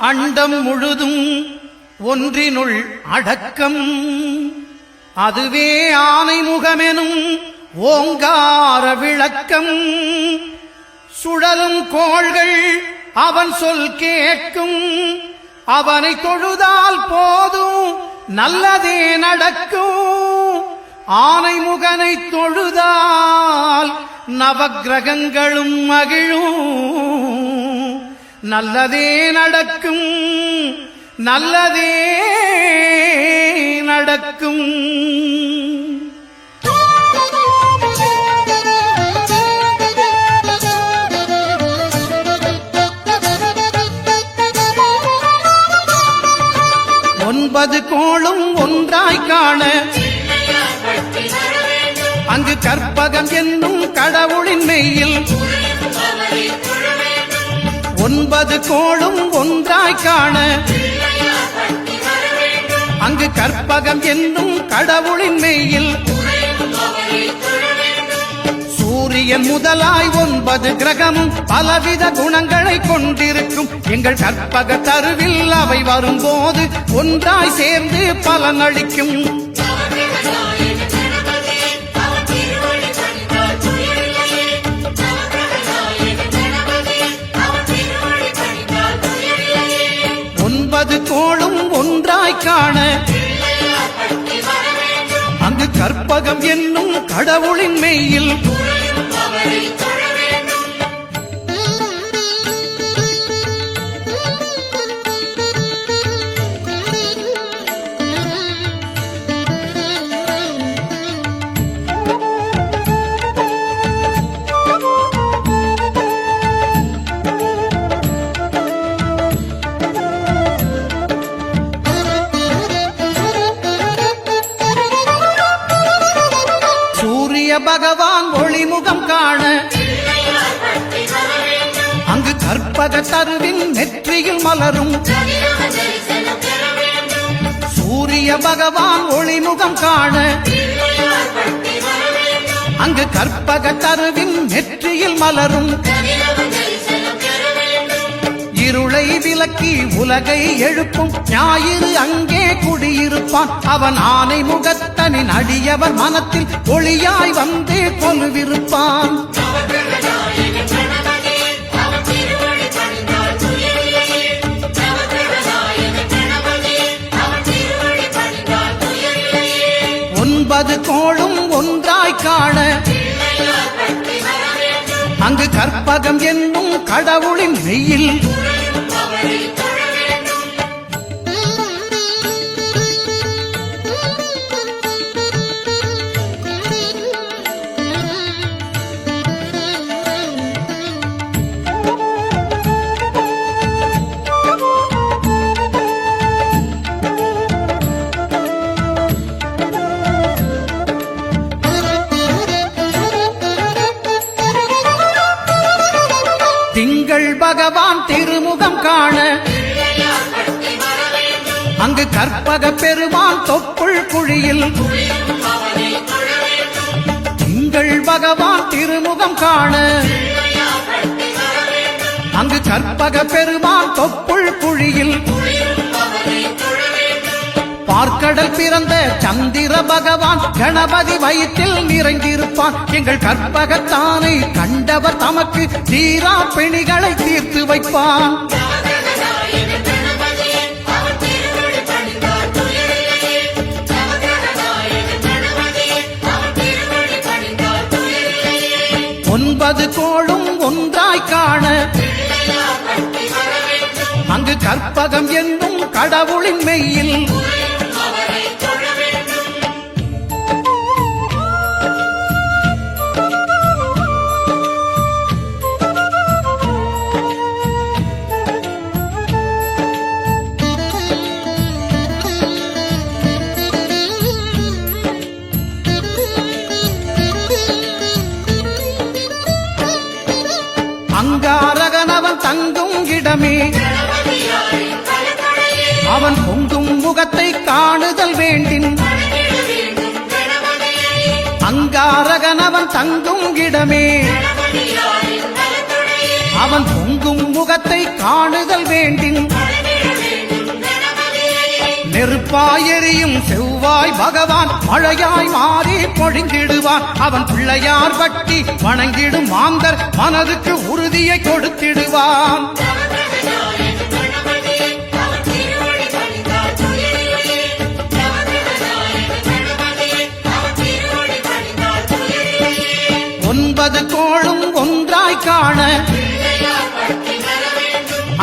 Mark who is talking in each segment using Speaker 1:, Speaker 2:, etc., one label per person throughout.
Speaker 1: அண்டம் முழுதும் ஒன்றினுள் அடக்கம். அதுவே ஆனைமுகமெனும் ஓங்கார விளக்கம். சுழலும் கோள்கள் அவன் சொல் கேட்கும். அவனை தொழுதால் போதும் நல்லதே நடக்கும். ஆனைமுகனை தொழுதால் நவக்கிரகங்களும் மகிழும். நல்லதே நடக்கும், நல்லதே நடக்கும். ஒன்பது கோளும் ஒன்றாய் காண அங்கு கற்பகம் என்னும் கடவுளின் மெய்யில். ஒன்பது கோளும் ஒன்றாய் காண அங்கு கற்பகம் என்னும் கடவுளின் மெய்யில். சூரியன் முதலாய் 9 கிரகமும் பலவித குணங்களை கொண்டிருக்கும். எங்கள் கற்பக தருவில் அவை வரும்போது ஒன்றாய் சேர்ந்து பலனளிக்கும். கோளும் ஒன்றாய் காண அங்கு கற்பகம் என்னும் கடவுளின் மெய்யில். பகவான் ஒளிமுகம் காண அங்கு கற்பக தருவின் நெற்றியில் மலரும். சூரிய பகவான் ஒளிமுகம் காண அங்கு கற்பக தருவின் நெற்றியில் மலரும். இருளை விலக்கி உலகை எழுப்பும் ஞாயிறு அங்கே குடியிருப்பான். அவன் ஆனை முகத்தனின் அடியவர் மனத்தில் ஒளியாய் வந்து கொலுவிருப்பான். ஒன்பது கோளும் ஒன்றாய் காண அங்கு கற்பகம் என்னும் கடவுளின் மெய்யில். திங்கள் பகவான் திருமுகம் காண அங்கு கற்பக பெருமான் தொப்புள் குழியில். திங்கள் பகவான் திருமுகம் காண அங்கு கற்பக பெருமான் தொப்புள் குழியில். பார்க்கடல் பிறந்த சந்திர பகவான் கணபதி வயிற்றில் நிறைந்திருப்பான். எங்கள் கற்பகத்தானை கண்டவர் தமக்கு தீரா பிணிகளை தீர்த்து வைப்பான். ஒன்பது கோளும் ஒன்றாய் காண அங்கு கற்பகம் என்னும் கடவுளின் மெய்யில். அங்காரகனவன் தங்கும் இடமே அவன் பொங்கும் முகத்தை காணுதல் வேண்டின். அங்காரகனவன் தங்கும் இடமே அவன் பொங்கும் முகத்தை காணுதல் வேண்டின். நெருப்பாய் எரியும் செவ்வாய் பகவான் மழையாய் மாறி பொழிந்திடுவான். அவன் பிள்ளையார் பட்டி வணங்கிடும் மாந்தர் மனதுக்கு உறுதியை கொடுத்திடுவான். ஒன்பது கோளும் ஒன்றாய் காண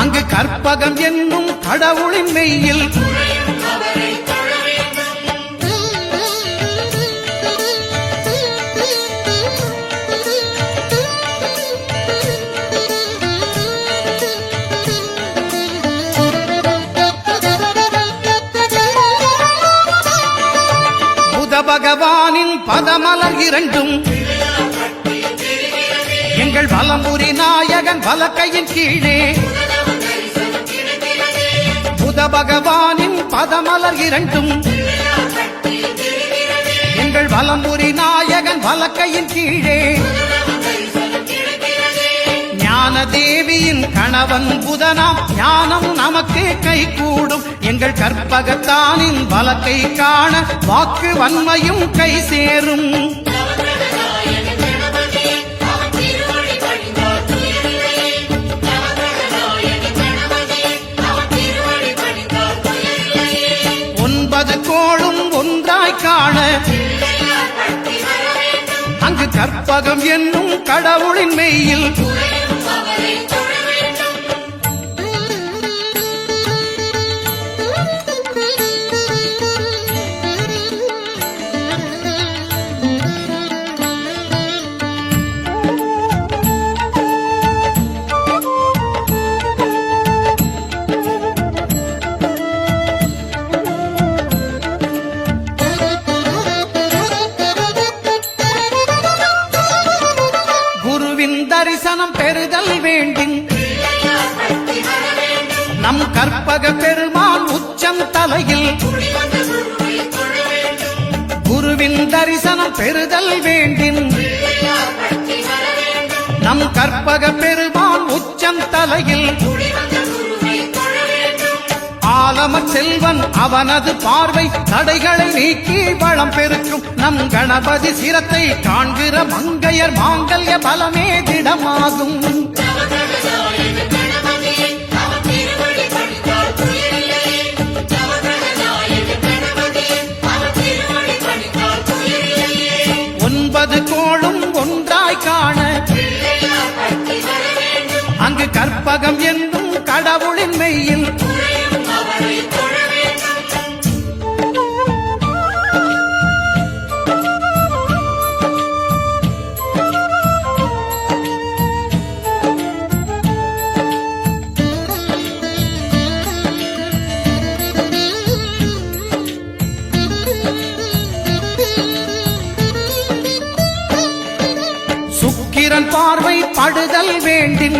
Speaker 1: அங்கு கற்பகம் என்னும் கடவுளின் மெய்யில் புத பகவானின் பதமலர் இரண்டும் எங்கள் வலம்புரி நாயகன் வலக்கையின் கீழே புத பகவானின் பதமலர் இரண்டும் எங்கள் வலம்புரி நாயகன் வலக்கையின் கீழே ஞான தேவியின் கணவன் புதனாம் ஞானம் நமக்கு கைகூடும். எங்கள் கற்பகத்தானின் வலக்கை காண வாக்கு வன்மையும் கை சேரும். கோளும் ஒன்றாய் காண அங்கு கற்பகம் என்னும் கடவுளின் மெய்யில் தரிசனம் பெறுதல் வேண்டும். நம் கற்பக பெருமான் உச்சம் தலையில் குருவின் தரிசனம் பெறுதல் வேண்டும். நம் கற்பக பெருமான் உச்சம் தலையில் ஆலமர் செல்வன் அவனது பார்வை தடைகளை நீக்கி வளம் பெருக்கும். நம் கணபதி சிரத்தை காண்கிற மங்கையர் மாங்கல்ய பலமே திடமாகும். ஒன்பது கோளும் ஒன்றாய் காண அங்கு கற்பகம் என்னும் கடவுளின் மெய்யில் சுக்கிரன் பார்வை படுதல் வேண்டும்.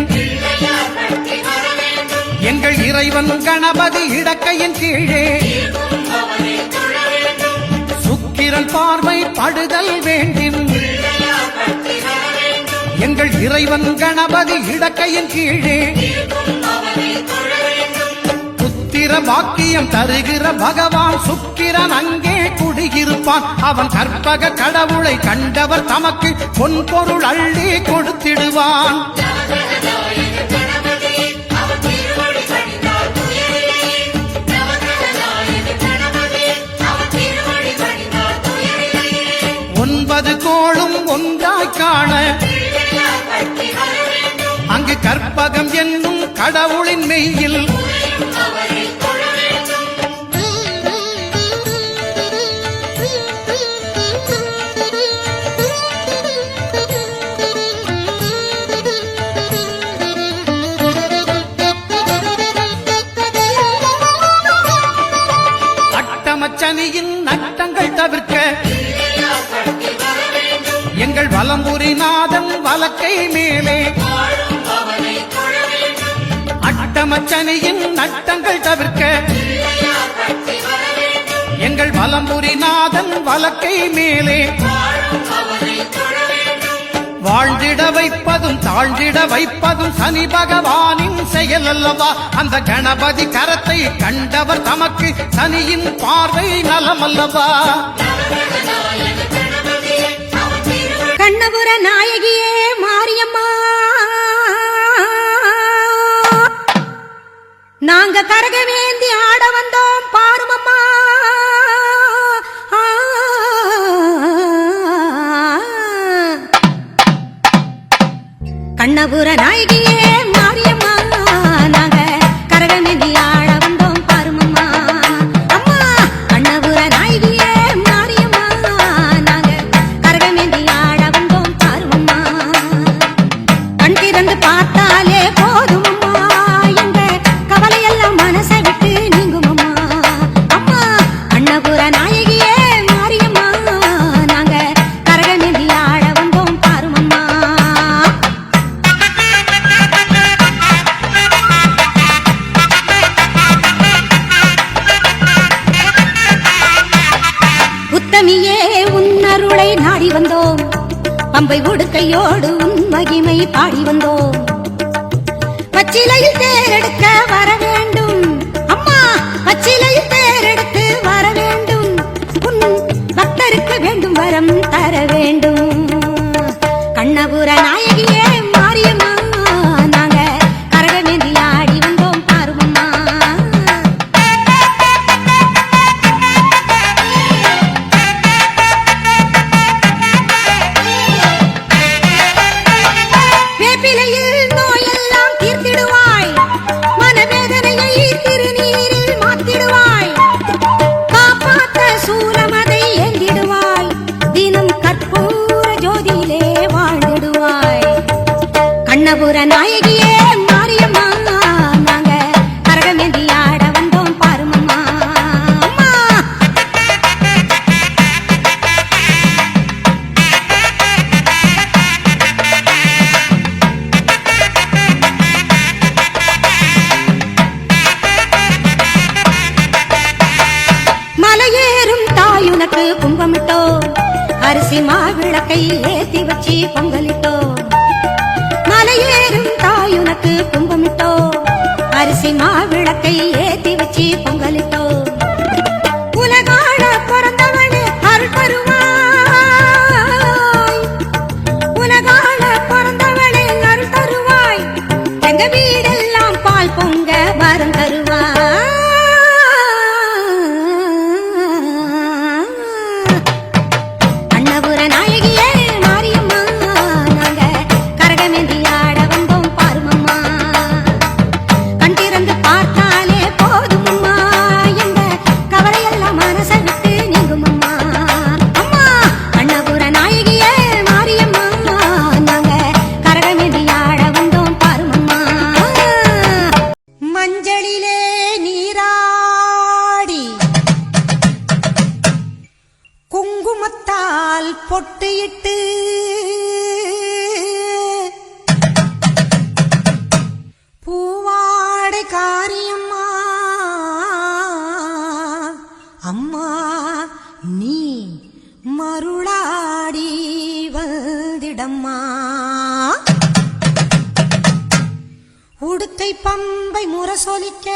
Speaker 1: எங்கள் இறைவன் கணபதி இடக்கையின் கீழே சுக்கிரன் பார்வை படுதல் வேண்டும். எங்கள் இறைவன் கணபதி இடக்கையின் கீழே புத்திர பாக்கியம் தருகிற பகவான் சுக்கிரன் அங்கே குடியிருப்பான். அவன் கற்பக கடவுளை கண்டவர் தமக்கு பொன் பொருள் அள்ளி கொடுத்திடுவான். ஒன்பது கோளும் ஒன்றாய் காண அங்கு கற்பகம் என்னும் கடவுளின் மெய்யில் அட்டமச்சனியின் நட்டங்கள் தவிர்க்க எங்கள் வலம்புரி நாதன் வலக்கை மேலே அட்டமச்சனியின் நட்டங்கள் தவிர்க்க எங்கள் வலம்புரி நாதன் வலக்கை மேலே வாழ்ந்திட வைப்பதும் தாழ்ந்திட வைப்பதும் சனி பகவானின் செயல் அல்லவா? அந்த கணபதி கரத்தை கண்டவர் தமக்கு சனியின் பார்வை நலமல்லவா?
Speaker 2: கண்ணபுர நாயகியே மாரியம்மா, நாங்க கரகவேந்தி ஆட வந்தோம் பாருமம்மா. கண்ணபுர நாயகியே மாரியம்மா, நாங்க கரகவேந்தி ஆட வந்தோம் பாருமம்மா. அம்மா கண்ணபுர நாயகியே மாரியம்மா, நாங்க கரகவேந்தி ஆட வந்தோம் பாருமம்மா. கண் திறந்து பார்த்தாலே போதுமம்மா, எங்க கவலையெல்லாம் மனசை விட்டு நீங்குமம்மா. அம்மா அன்னபுர நாயகியே மாரியம்மா, நாங்க கரகமேந்தி ஆட வந்தோம் பாருமம்மா. உத்தமியே உன்னருளை நாடி வந்தோம், பம்பை உடுக்கையோடு உன் மகிமை பாடி வந்தோம். பச்சிலையில் தேரெடுக்க வர வேண்டும் அம்மா, பச்சிலையில் தேரெடுத்து வர வேண்டும். உன் பக்தருக்கு வேண்டும் வரம் தர வேண்டும். கண்ணபுர நாயகியே மாரியம்மா, நாங்க கரகமேந்தி ஆடி வந்தோம் பாருமம்மா. வேப்பிலையில் நோயெல்லாம் தீர்த்திடுவாய், மனவேதனையை திருநீரில் மாத்திடுவாய். காப்பாற்ற சூலமதை ஏந்திடுவாய், தினம் கற்பூர ஜோதியிலே வாழ்ந்திடுவாய். கண்ணபுர நாயகியே மாரியம்மா, நாங்க கரகமேந்தி ஆட வந்தோம் பாருமம்மா. அம்மா மலையேறும் தாயுனக்கு கும்பமிட்டோ, அரிசி மாவிளக்கை ஏத்தி வச்சு பொங்கலிட்டோ. மலையேறும் தாயுனக்கு கும்பமிட்டோ, அரிசி மாவிளக்கை ஏத்தி வச்சு பொங்கலிட்டோ. உலகாள பிறந்தவளே அருள் தருவாய், உலகாள பிறந்தவளே அருள் தருவாய். எங்க வீடெல்லாம் பால் பொங்க வரம் தருவாய். கண்ணபுர நாயகியே மாரியம்மா, நாங்க கரகமேந்தி ஆட வந்தோம் பாருமம்மா. கண் திறந்து பார்த்தாலே போதுமம்மா, எங்க கவலையெல்லாம் மனசை விட்டு நீங்குமம்மா. அம்மா கண்ணபுர நாயகியே மாரியம்மா, நாங்க கரகமேந்தி ஆட வந்தோம் பாருமம்மா. மஞ்சளிலே நீராடி குங்குமத்தால் பொட்டியிட்டு பூவாடை காரியம்மா, அம்மா நீ மருளாடி வந்திடம்மா. உடுக்கை பம்பை முரசொலிக்க,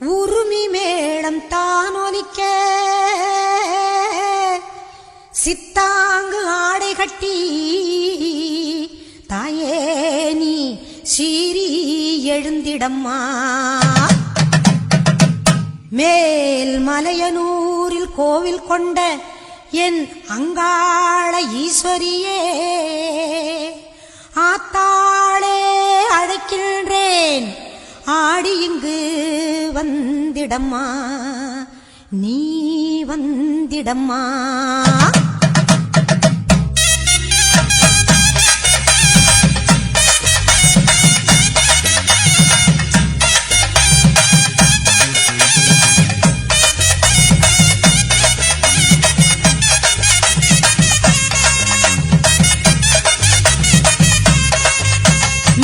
Speaker 2: உருமி மேளம் தானொலிக்க, சித்தாங்கு ஆடை கட்டி தாயே நீ சீறி எழுந்திடம்மா. மேல் மலையனூரில் கோவில் கொண்ட என் அங்காள ஈஸ்வரியே, ஆத்தாளே அழைக்கின்றேன், ஆடி இங்கு வந்திடம்மா, நீ வந்திடம்மா.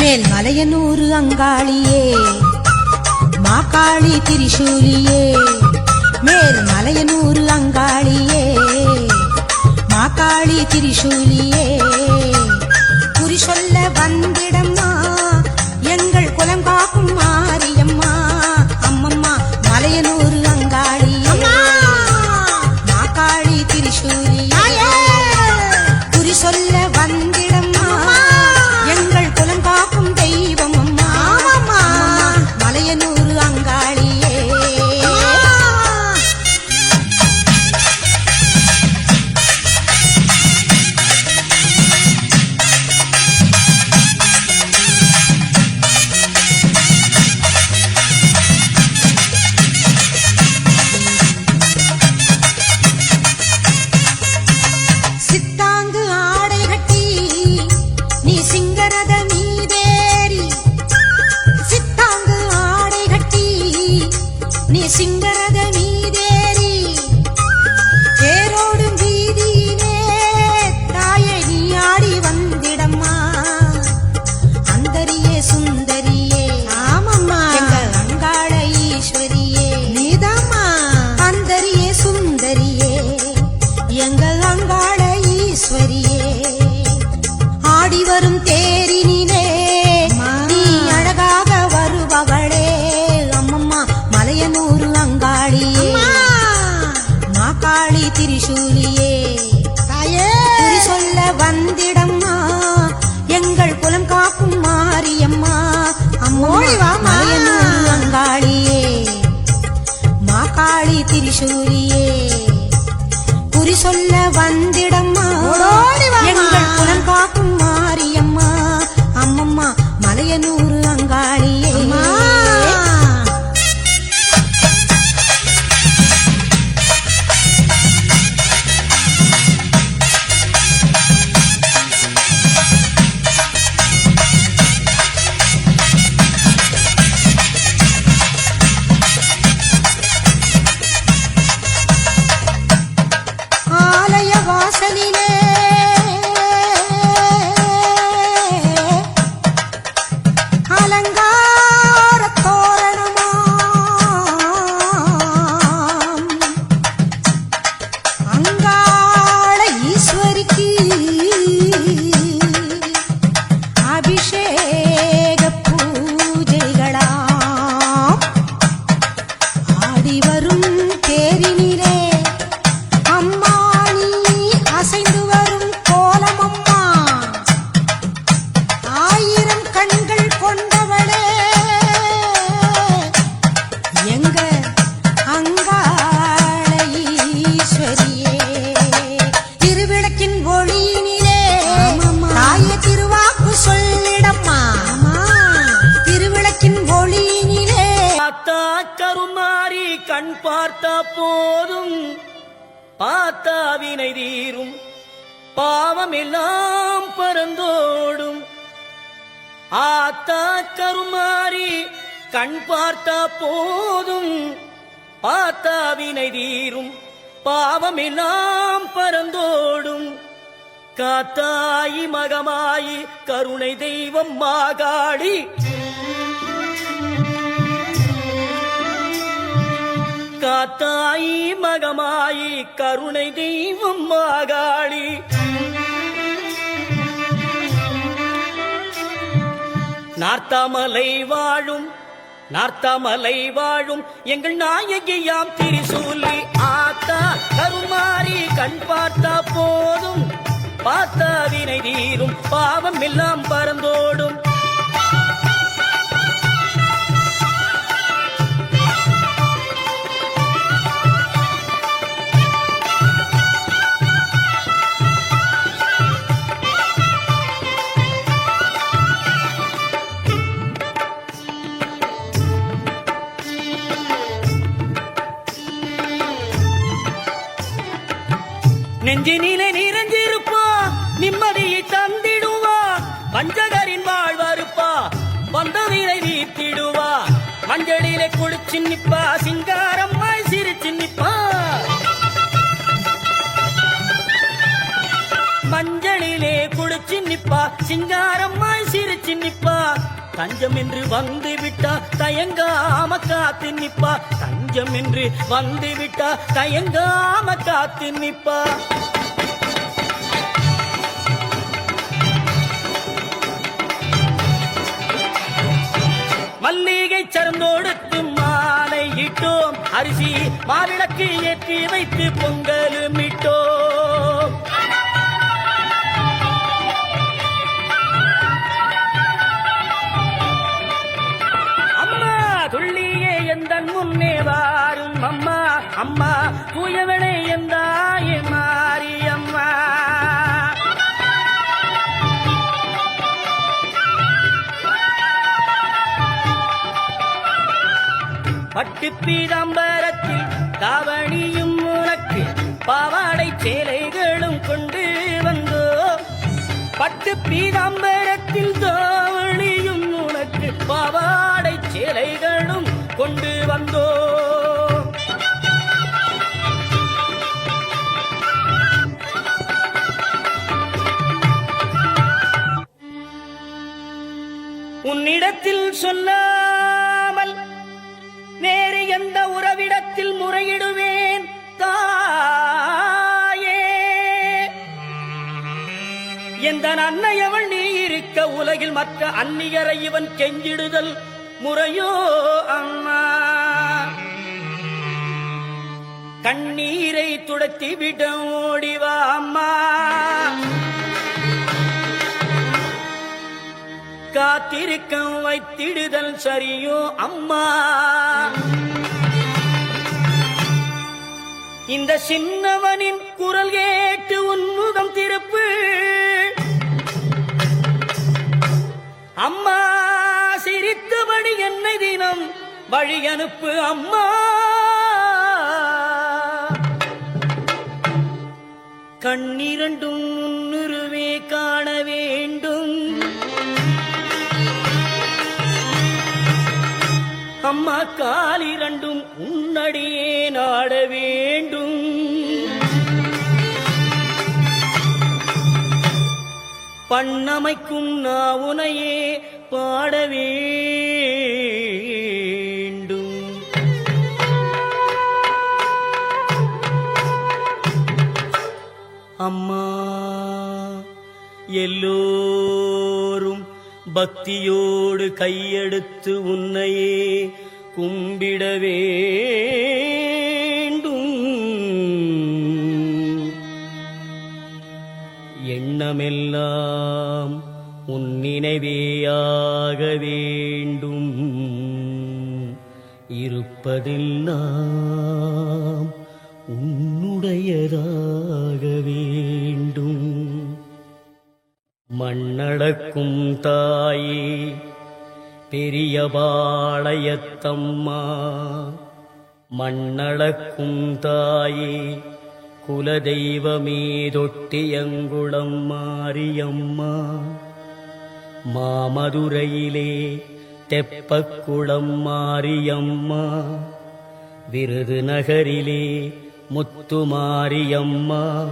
Speaker 2: மேல் மலையனூரு அங்காளியே, மாகாளி திரிசூலியே, மேல்மலையனூர் அங்காளியே மாகாளி திரிசூலியே குறி சொல்ல வந்திடம்மா எங்கள் குலம் காக்கும் மாரியம்மா அம்மம்மா மலையனூர் அங்காளியே மாகாளி திரிசூலியே குறி சொல்ல வந்திடம்மா எங்கள் குலம் காக்கும் தெய்வம் அம்மா மலையனூர் அங்காளியே சித்தாங்கு ஆடை கட்டி நீ சிங்கரத மீதேறி சித்தாங்கு ஆடை கட்டி நீ சிங்கரத மீதேறி தேரோடும் வீதியிலே தாயே நீ ஆடி வந்திடம்மா அந்தரியே சுந்தரியே ஆமம்மா எங்கள் அங்காள ஈஸ்வரியே நீதாம்மா அந்தரியே சுந்தரியே எங்கள் அங்காள ஈஸ்வரியே ஆடி வரும் தேரினிலே நீ அழகாக வருபவளே அம்மம்மா மலையனூர் அங்காளியே மாகாளி திரிசூலியே குறி சொல்ல வந்திடம்மா எங்கள் குலம் காக்கும் மாரியம்மா அம்மா மலையனூர் அங்காளியே மாகாளி திரிசூலியே குறி சொல்ல வந்திடம்மா எங்கள் குலம் காக்கும் மாரியம்மா அம்மம்மா மலையனூர் அங்காளியே ஆலய வாசலிலே அலங்கார தோரணமாம் அங்காள ஈஸ்வரிக்கு அபிஷேக பூஜைகளாம் ஆடி வரும் தேரினிலே அம்மா நீ அசைந்து வரும் கோலமம்மா ஆயிரம் கண்கள் கொண்டவளே எங்க அங்காள ஈஸ்வரியே திருவிளக்கின் ஒளியினிலே தாயே திருவாக்கு சொல்லிடம்மா திருவிளக்கின் ஒளியினிலே
Speaker 3: பார்த்தா கருமாறி கண் பார்த்தா போதும் பார்த்தா வினை தீரும் பாவம் எல்லாம் பறந்தோடும் ஆத்தா கருமாறி கண் பார்த்தா போதும் பார்த்தா வினை தீரும் பாவம் எல்லாம் பறந்தோடும் காத்தாயி மகமாயி கருணை தெய்வம் மாகாளி காத்தாயி மகமாயி கருணை தெய்வம் மாகாளி நார்த்தாமலை வாழும் எங்கள் நாயகியாம் திரிசூலி ஆத்தா கருமாறி கண் பார்த்தா போதும் பார்த்தா வினை தீரும் பாவம் எல்லாம் பறந்தோடும் நெஞ்சினிலே நிறைஞ்சிருப்பா நிம்மதியை தந்திடுவா பஞ்சகரின் வாழ்வருப்பா வந்ததினை நீத்திடுவா மஞ்சளிலே குளிச்சு நிப்பா சிங்காரம்மாய் சிரிச்சு நிப்பா மஞ்சளிலே குளிச்சு நிப்பா சிங்காரம்மாய் சிரிச்சு நிப்பா தஞ்சம் என்று வந்து விட்டா தயங்காம காத்து நிப்பா பஞ்சம் என்று வந்து விட்டா தயங்காம காத்து நிப்பா. மல்லிகை சரந்தோடுத்து மாலை இட்டோம், அரிசி மாவிளக்கு ஏற்றி வைத்து பொங்கலும் இட்டோம். அம்மா துள்ளியே எந்தன் முன்னே வாரும் அம்மா, அம்மா தூயவளே எந்தாய மாறி அம்மா. பட்டு பீதாம்பரத்தில் தாவணியும் உனக்கு பாவாடை சேலைகளும் கொண்டு வந்தோ. பட்டு பீதாம்பரத்தில் தாவணியும் உனக்கு பாவாடை சேலைகளும் கொண்டு வந்தோ. உன்னிடத்தில் சொல்லாமல் வேறு எந்த உறவிடத்தில் முறையிடுவேன் தாயே. எந்த அன்னையவள் நீ இருக்க உலகில் மற்ற அந்நியரை இவன் கெஞ்சிடுதல் முறையோ அம்மா. கண்ணீரை துடைத்தி விட ஓடிவா அம்மா. காத்திருக்கம் வைத்திடுதல் சரியோ அம்மா. இந்த சின்னவனின் குரல் கேட்டு உன்முகம் திருப்பு அம்மா. சிரித்தபடி என்னை தினம் வழி அனுப்பு அம்மா. கண்ணிரண்டும் முன்னுருவே காண வேண்டும் அம்மா. காலிரண்டும் உன்னடியே நாட வேண்டும். பண்ணமைக்கும் நாவுனையே பாட வேண்டும். அம்மா எல்லோரும் பக்தியோடு கையெடுத்து உன்னையே கும்பிட வேண்டும். எண்ணமெல்லாம் உன் நினைவேயாக வேண்டும். இருப்பதெல்லாம் உன்னுடையதாக வேண்டும். மண்ணளக்கும் தாயே பெரியபாளையத்தம்மா. மண்ணளக்கும் தாயே குலதெய்வமே தொட்டியங்குளம் மாரியம்மா. மாமதுரையிலே தெப்பக்குளம் மாரியம்மா. விருதுநகரிலே முத்துமாரியம்மா.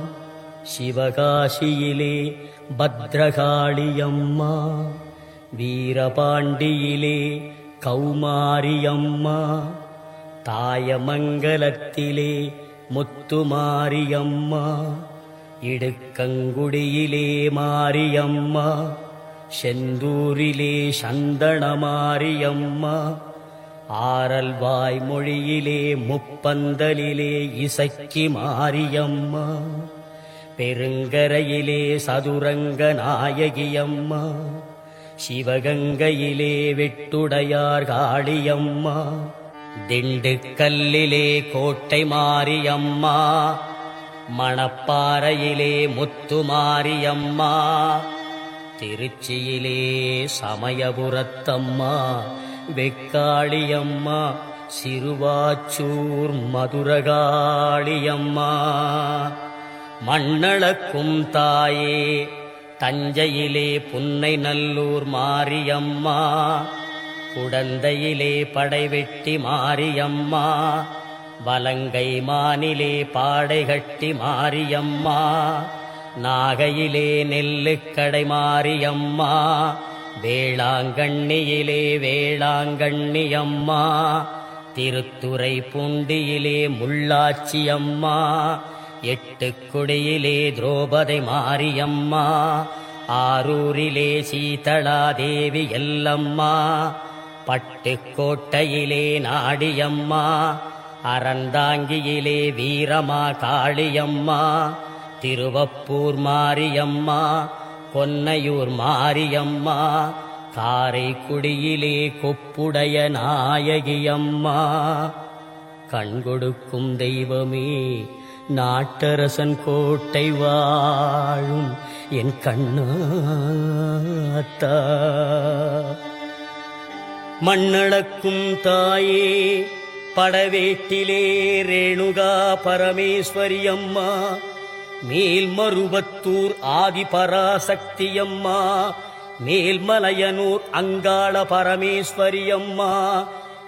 Speaker 3: சிவகாசியிலே பத்ரகாளியம்மா. வீரபாண்டியிலே கௌமாரியம்மா. தாயமங்கலத்திலே முத்துமாரியம்மா. இடுக்கங்குடியிலே மாரியம்மா. செந்தூரிலே சந்தனமாரியம்மா. ஆரல் வாய்மொழியிலே முப்பந்தலிலே இசக்கி மாரியம்மா. பெருங்கரையிலே சதுரங்க நாயகியம்மா. சிவகங்கையிலே வெட்டுடையார் காளியம்மா. திண்டுக்கல்லிலே கோட்டை மாரியம்மா. மணப்பாறையிலே முத்துமாரியம்மா. திருச்சியிலே சமயபுரத்தம்மா வெக்காளியம்மா. சிறுவாச்சூர் மதுரகாளியம்மா. மண்ணளக்கும் தாயே தஞ்சையிலே புன்னை நல்லூர் மாரியம்மா. குடந்தையிலே படைவெட்டி மாரியம்மா. வலங்கை மானிலே பாடைகட்டி மாரியம்மா. நாகையிலே நெல்லுக்கடை மாரியம்மா. வேளாங்கண்ணியிலே வேளாங்கண்ணியம்மா. திருத்துறை பூண்டியிலே முள்ளாச்சி அம்மா, எட்டுக்குடியிலே திரௌபதி மாரியம்மா, ஆரூரிலே சீதளா தேவி எல்லம்மா, பட்டுக்கோட்டையிலே நாடியம்மா, அறந்தாங்கியிலே வீரமா காளியம்மா, திருவப்பூர் மாரியம்மா, கொன்னையூர் மாரியம்மா, காரைக்குடியிலே கொப்புடைய நாயகியம்மா. கண்கொடுக்கும் தெய்வமே நாட்டரசன் கோட்டை வாழும் என் கண்ணாத்தா. மண்ணளக்கும் தாயே படவேட்டிலே ரேணுகா பரமேஸ்வரி அம்மா, மேல்மருவத்தூர் ஆதிபராசக்தியம்மா, மேல்மலையனூர் அங்காள பரமேஸ்வரி அம்மா,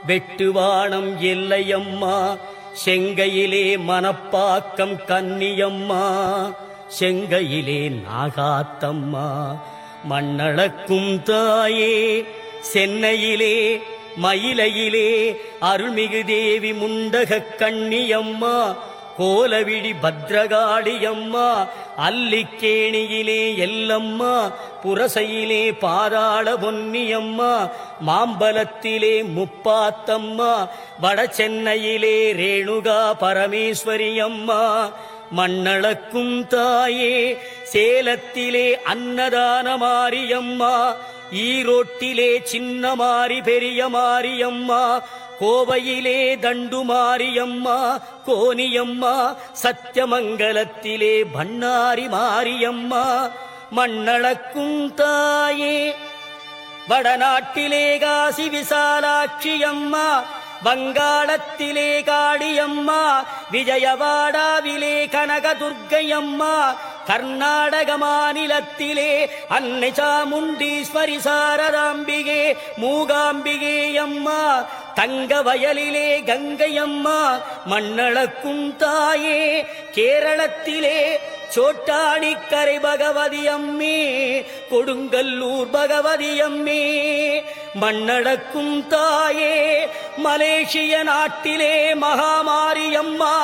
Speaker 3: வெட்டுவானம் எல்லையம்மா, செங்கையிலே மணப்பாக்கம் கன்னியம்மா, செங்கையிலே நாகாத்தம்மா. மண்ணளக்கும் தாயே சென்னையிலே மயிலையிலே அருள்மிகு தேவி முண்டகக் கண்ணியம்மா, கோலவிடி பத்ரகாளியம்மா, அல்லிக்கேணியிலே எல்லம்மா, புரசையிலே பாதாள பொன்னியம்மா, மாம்பலத்திலே முப்பாத்தம்மா, வடசென்னையிலே ரேணுகா பரமேஸ்வரி அம்மா. மண்ணளக்கும் தாயே சேலத்திலே அன்னதான மாரியம்மா, ஈரோட்டிலே சின்ன மாரி பெரிய மாரியம்மா, கோவையிலே தண்டு மாரியம்மா, கோனியம்மா, சத்தியமங்கலத்திலே பண்ணாரி மாரியம்மா. மண்ணளக்கும் தாயே வடநாட்டிலே காசி விசாலாட்சி அம்மா, வங்காளத்திலே காளியம்மா, விஜயவாடாவிலே கனகதுர்க்கையம்மா, கர்நாடக மாநிலத்திலே அன்னை சாமுண்டீஸ்வரி சாரதாம்பிகே மூகாம்பிகே அம்மா, தங்க வயலிலே கங்கையம்மா. மண்ணளக்கும் தாயே கேரளத்திலே சோட்டாணிக்கரை பகவதி அம்மே, கொடுங்கல்லூர் பகவதி அம்மே. மண்ணளக்கும் தாயே மலேசிய நாட்டிலே மகாமாரியம்மா,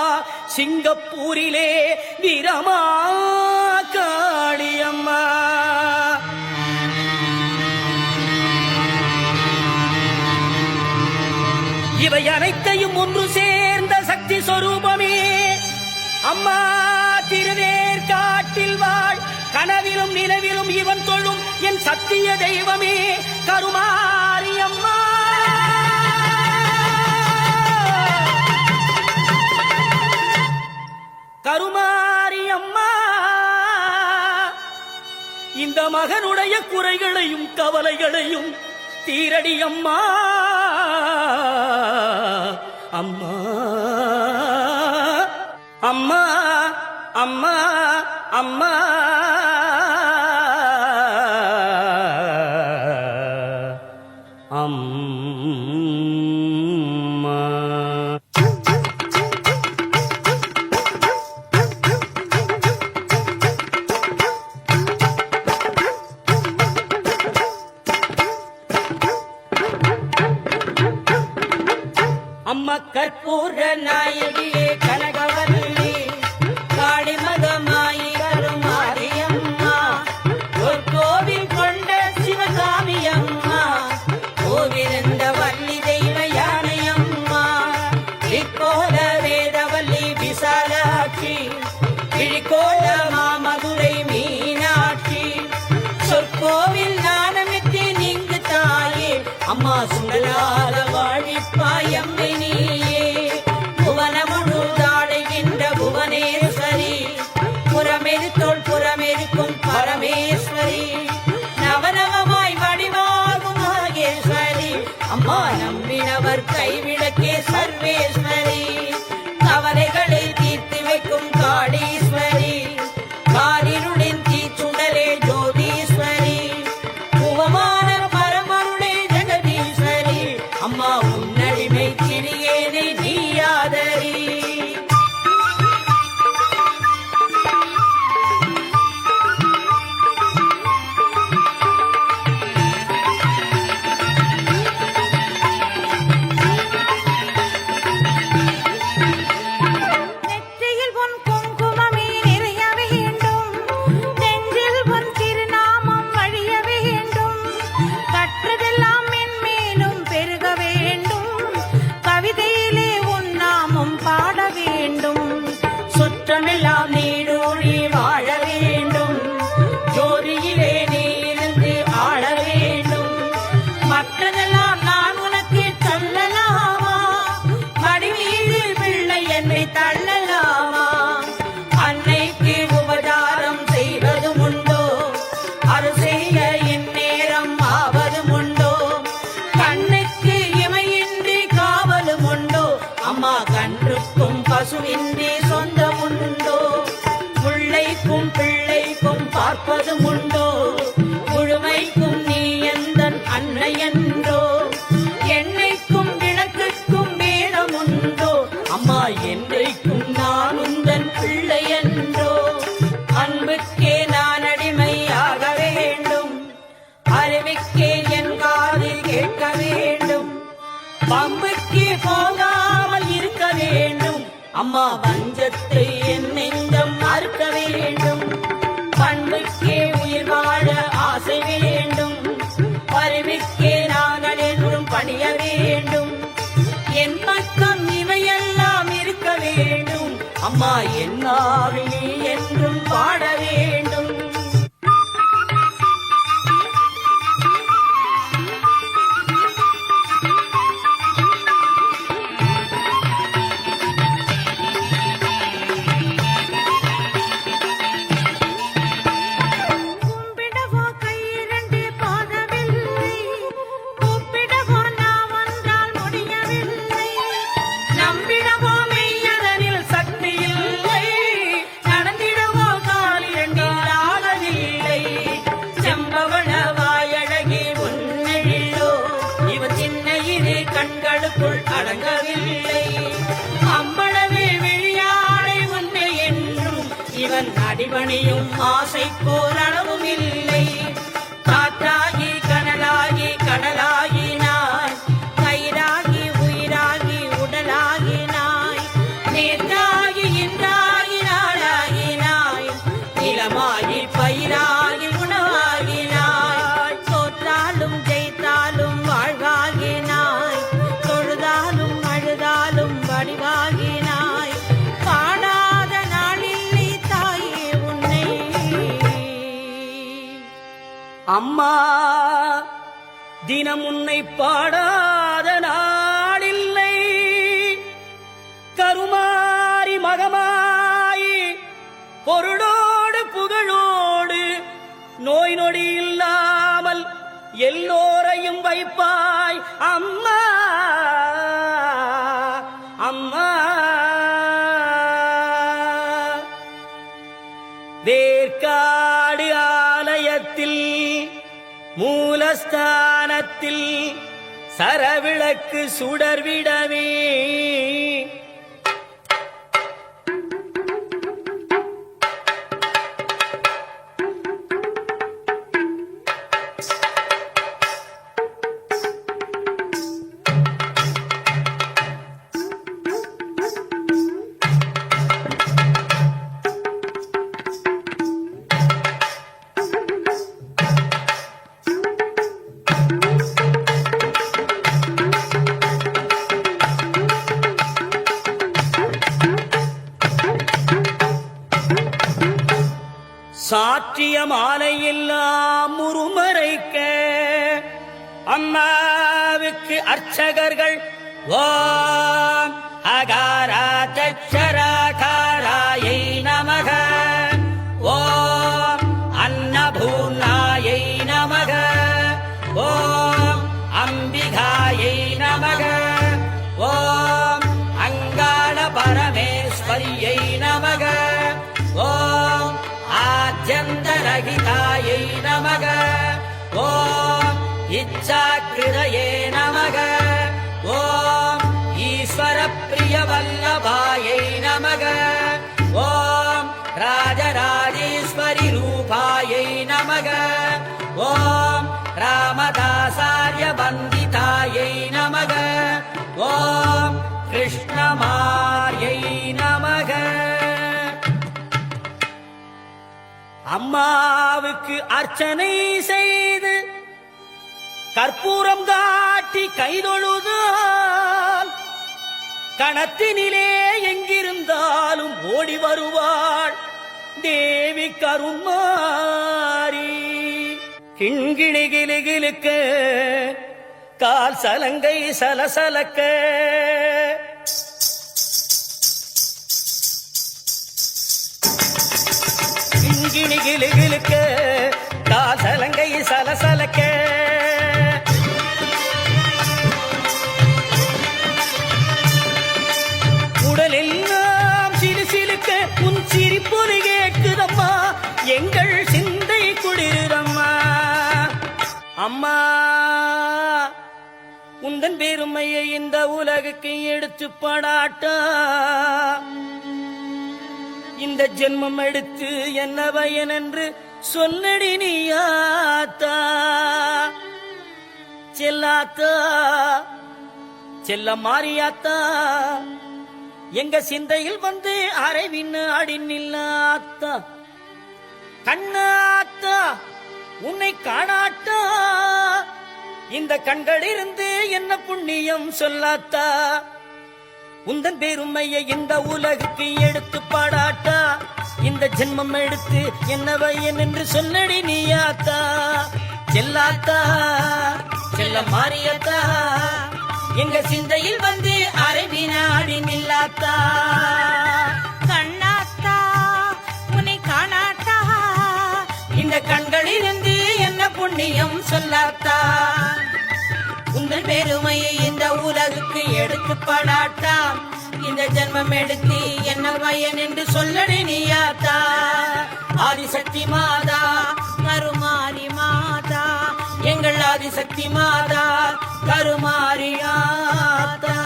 Speaker 3: சிங்கப்பூரிலே வீரமா காளியம்மா. இவை அனைத்தையும் ஒன்று சேர்ந்த சக்தி சொரூபமே அம்மா. திருவேற்காட்டில் வாழ் கனவிலும் நிலவிலும் இவன் தொழும் என் சத்திய தெய்வமே கருமாரியம்மா. கருமாரியம்மா, இந்த மகனுடைய குறைகளையும் கவலைகளையும் தீரடியம்மா. அம்மா அம்மா அம்மா அம்மா. அம்மா அம்மா கற்பூர நாயகியே கனகவல்லி காளிமகமாயி கருமாரியம்மா, ஒரு கோவில் கொண்ட சிவகாமி அம்மா, கோவிலிருந்த வள்ளி தெய்வ யானையம்மா, இக்கோல வேதவல்லி விசாலாட்சி, விழிக்கோல மாமதுரை மீனாட்சி, சொற்கோவில் ஞானமித்தி நீங்கு தாயே அம்மா, சுடலாத வாழிப்பாயம்மை நீயே. புவனமுழு தாடுகின்ற புவனேஸ்வரி, புறமெரித்தோள் புறமெரிக்கும் பரமேஸ்வரி, நவநவமாய் வடிவாகும் நாகேஸ்வரி அம்மா, நம்பினவர் கைவிளக்கே சர்வேஸ்வரி, கவலைகளை தீர்த்து வைக்கும் காளீஸ்வரி, காரிருளின் தீச்சுடரே ஜோதீஸ்வரி, புவமான பரமருளே ஜெகதீஸ்வரி அம்மா, உன்னடிமை சிறியேனை நீயாதரி. முழுவதும் உண்டோ முழுமைக்கும் நீ எந்தன் அன்னை என்றோ என்னைக்கும் விளக்குக்கும் வேதம் உண்டோ அம்மா என்றைக்கும் நான் உந்தன் பிள்ளை என்றோ அன்புக்கே நான் அடிமையாக வேண்டும் அறிவுக்கே என் காதில் கேட்க வேண்டும் பம்புக்கே போகாமல் இருக்க வேண்டும் அம்மா வஞ்சத்தை என் நெஞ்சம் மறுக்க வேண்டும் பண்புக்கே உயிர் வாழ ஆசை வேண்டும் அறிவுக்கே நாங்கள் என்றும் பணிய வேண்டும் என் பக்கம் இவையெல்லாம் இருக்க வேண்டும் அம்மா என்னாவில் நீ என்றும் பாட வேண்டும்
Speaker 2: கும்பிடவோ கையிரண்டு போதவில்லை கூப்பிடவோ நாம் ஒன்றால் முடியவில்லை
Speaker 3: நம்பிடவோ மெய்யதனில் சக்தி இல்லை நடந்திடவோ காலிரண்டில் ஆகவில்லை செம்பவள வாயழகி உன்னெழிலோ இவ சின்ன இரு கண்களுக்குள் அடங்கவில்லை அம்பளவே விழியாடை உன்னை என்றும் இவன் அடிபணியும் ஆசை போரளவும் இல்லை காற்றாகி கனலாகி கடலாகினாய் கயிறாகி உயிராகி உடலாகினாய் நேற்றாகி இன்றாகி நாளாகினாய் நிலமாகி பயிராகி உணவாகினாய் தோற்றாலும் ஜெயித்தாலும் வாழ்வாகினாய் தொழுதாலும் அழுதாலும் வடிவாகினாய் காணாத நாளில்லை தாயே உன்னை அம்மா தினம் உன்னை பாடாத நாளில்லை கருமாரி மகமாயி பொருளோடு புகழோடு நோய் நொடி இல்லாமல் எல்லோரையும் வைப்பாய் அம்மா அம்மா வேர்க்காடு ஆலயத்தில் மூலஸ்தானத்தில் சரவிளக்கு சுடர்விடவே சாற்றிய மாலையெல்லாம் முறுமறைக்க அம்மாவுக்கு அர்ச்சகர்கள் ஓம் அகாரா தச்சராகாராயை நமக ஓம் அன்னபூர்ணாயை நமக ஓம் அம்பிகாயை நமக ஓம் அங்காள பரமேஸ்வரியை நமக ஓம் ஆத்யந்தரகிதாயை நமக ஓம் இச்சாக்கிருதயே நமக ஓம் ஈஸ்வர பிரிய வல்லபாயை நமக ஓம் ராஜராஜேஸ்வரி ரூபாயை நமக ஓம் ராமதாசார்ய வந்திதாயை நமக ஓம் கிருஷ்ணமார்யை நமக அம்மாவுக்கு அர்ச்சனை செய்து கற்பூரம் காட்டி கைதொழுதால் கணத்தினிலே எங்கிருந்தாலும் ஓடி வருவாள் தேவி கருமாரி. கிண்கிணி கிளுகிளுக்க கால் சலங்கை சலசலக்க கிண்கிணி கிளுகிளுக்க கால் சலங்கை சலசலக்க உடலெல்லாம் சிலுசிலுக்க உன் சிரிப்பொலி கேட்குதம்மா எங்கள் சிந்தைக்குள் உந்தன் பெருமையை இந்த உலகுக்கு எடுத்து படாட்டா இந்த ஜென்மம் எடுத்து என்ன பயன் என்று சொல்லடி நீயாத்தா செல்லாத்தா செல்ல மாறியாத்தா எங்க சிந்தையில் வந்து அரைவின்னு அடி நில்லாத்தா கண்ணாத்தா உன்னை காணாட்டா இந்த கண்களிலிருந்து என்ன புண்ணியம் சொல்லாத்தா உந்தன் பெருமையை இந்த உலகுக்கு எடுத்து பாடாட்டா இந்த ஜென்மம் எடுத்து என்ன பயன் என்று சொல்லடி நீயாத்தா செல்லாத்தா செல்ல மாறியாத்தா எங்க சிந்தையில் வந்து அரைவினாடி நில்லாத்தா
Speaker 2: கண்ணாத்தா உன்னை காணாட்டா
Speaker 3: இந்த கண்களிலிருந்து என்ன புண்ணியம் சொல்லாத்தா உங்கள் பெருமையை இந்த உலகுக்கு எடுத்து படாட்டா இந்த ஜென்மம் எடுத்து என்ன பயன் என்று சொல்லடி நீயாத்தா ஆதிசக்தி மாதா
Speaker 2: கருமாரி மாதா
Speaker 3: எங்கள் ஆதிசக்தி மாதா கருமாரியாத்தா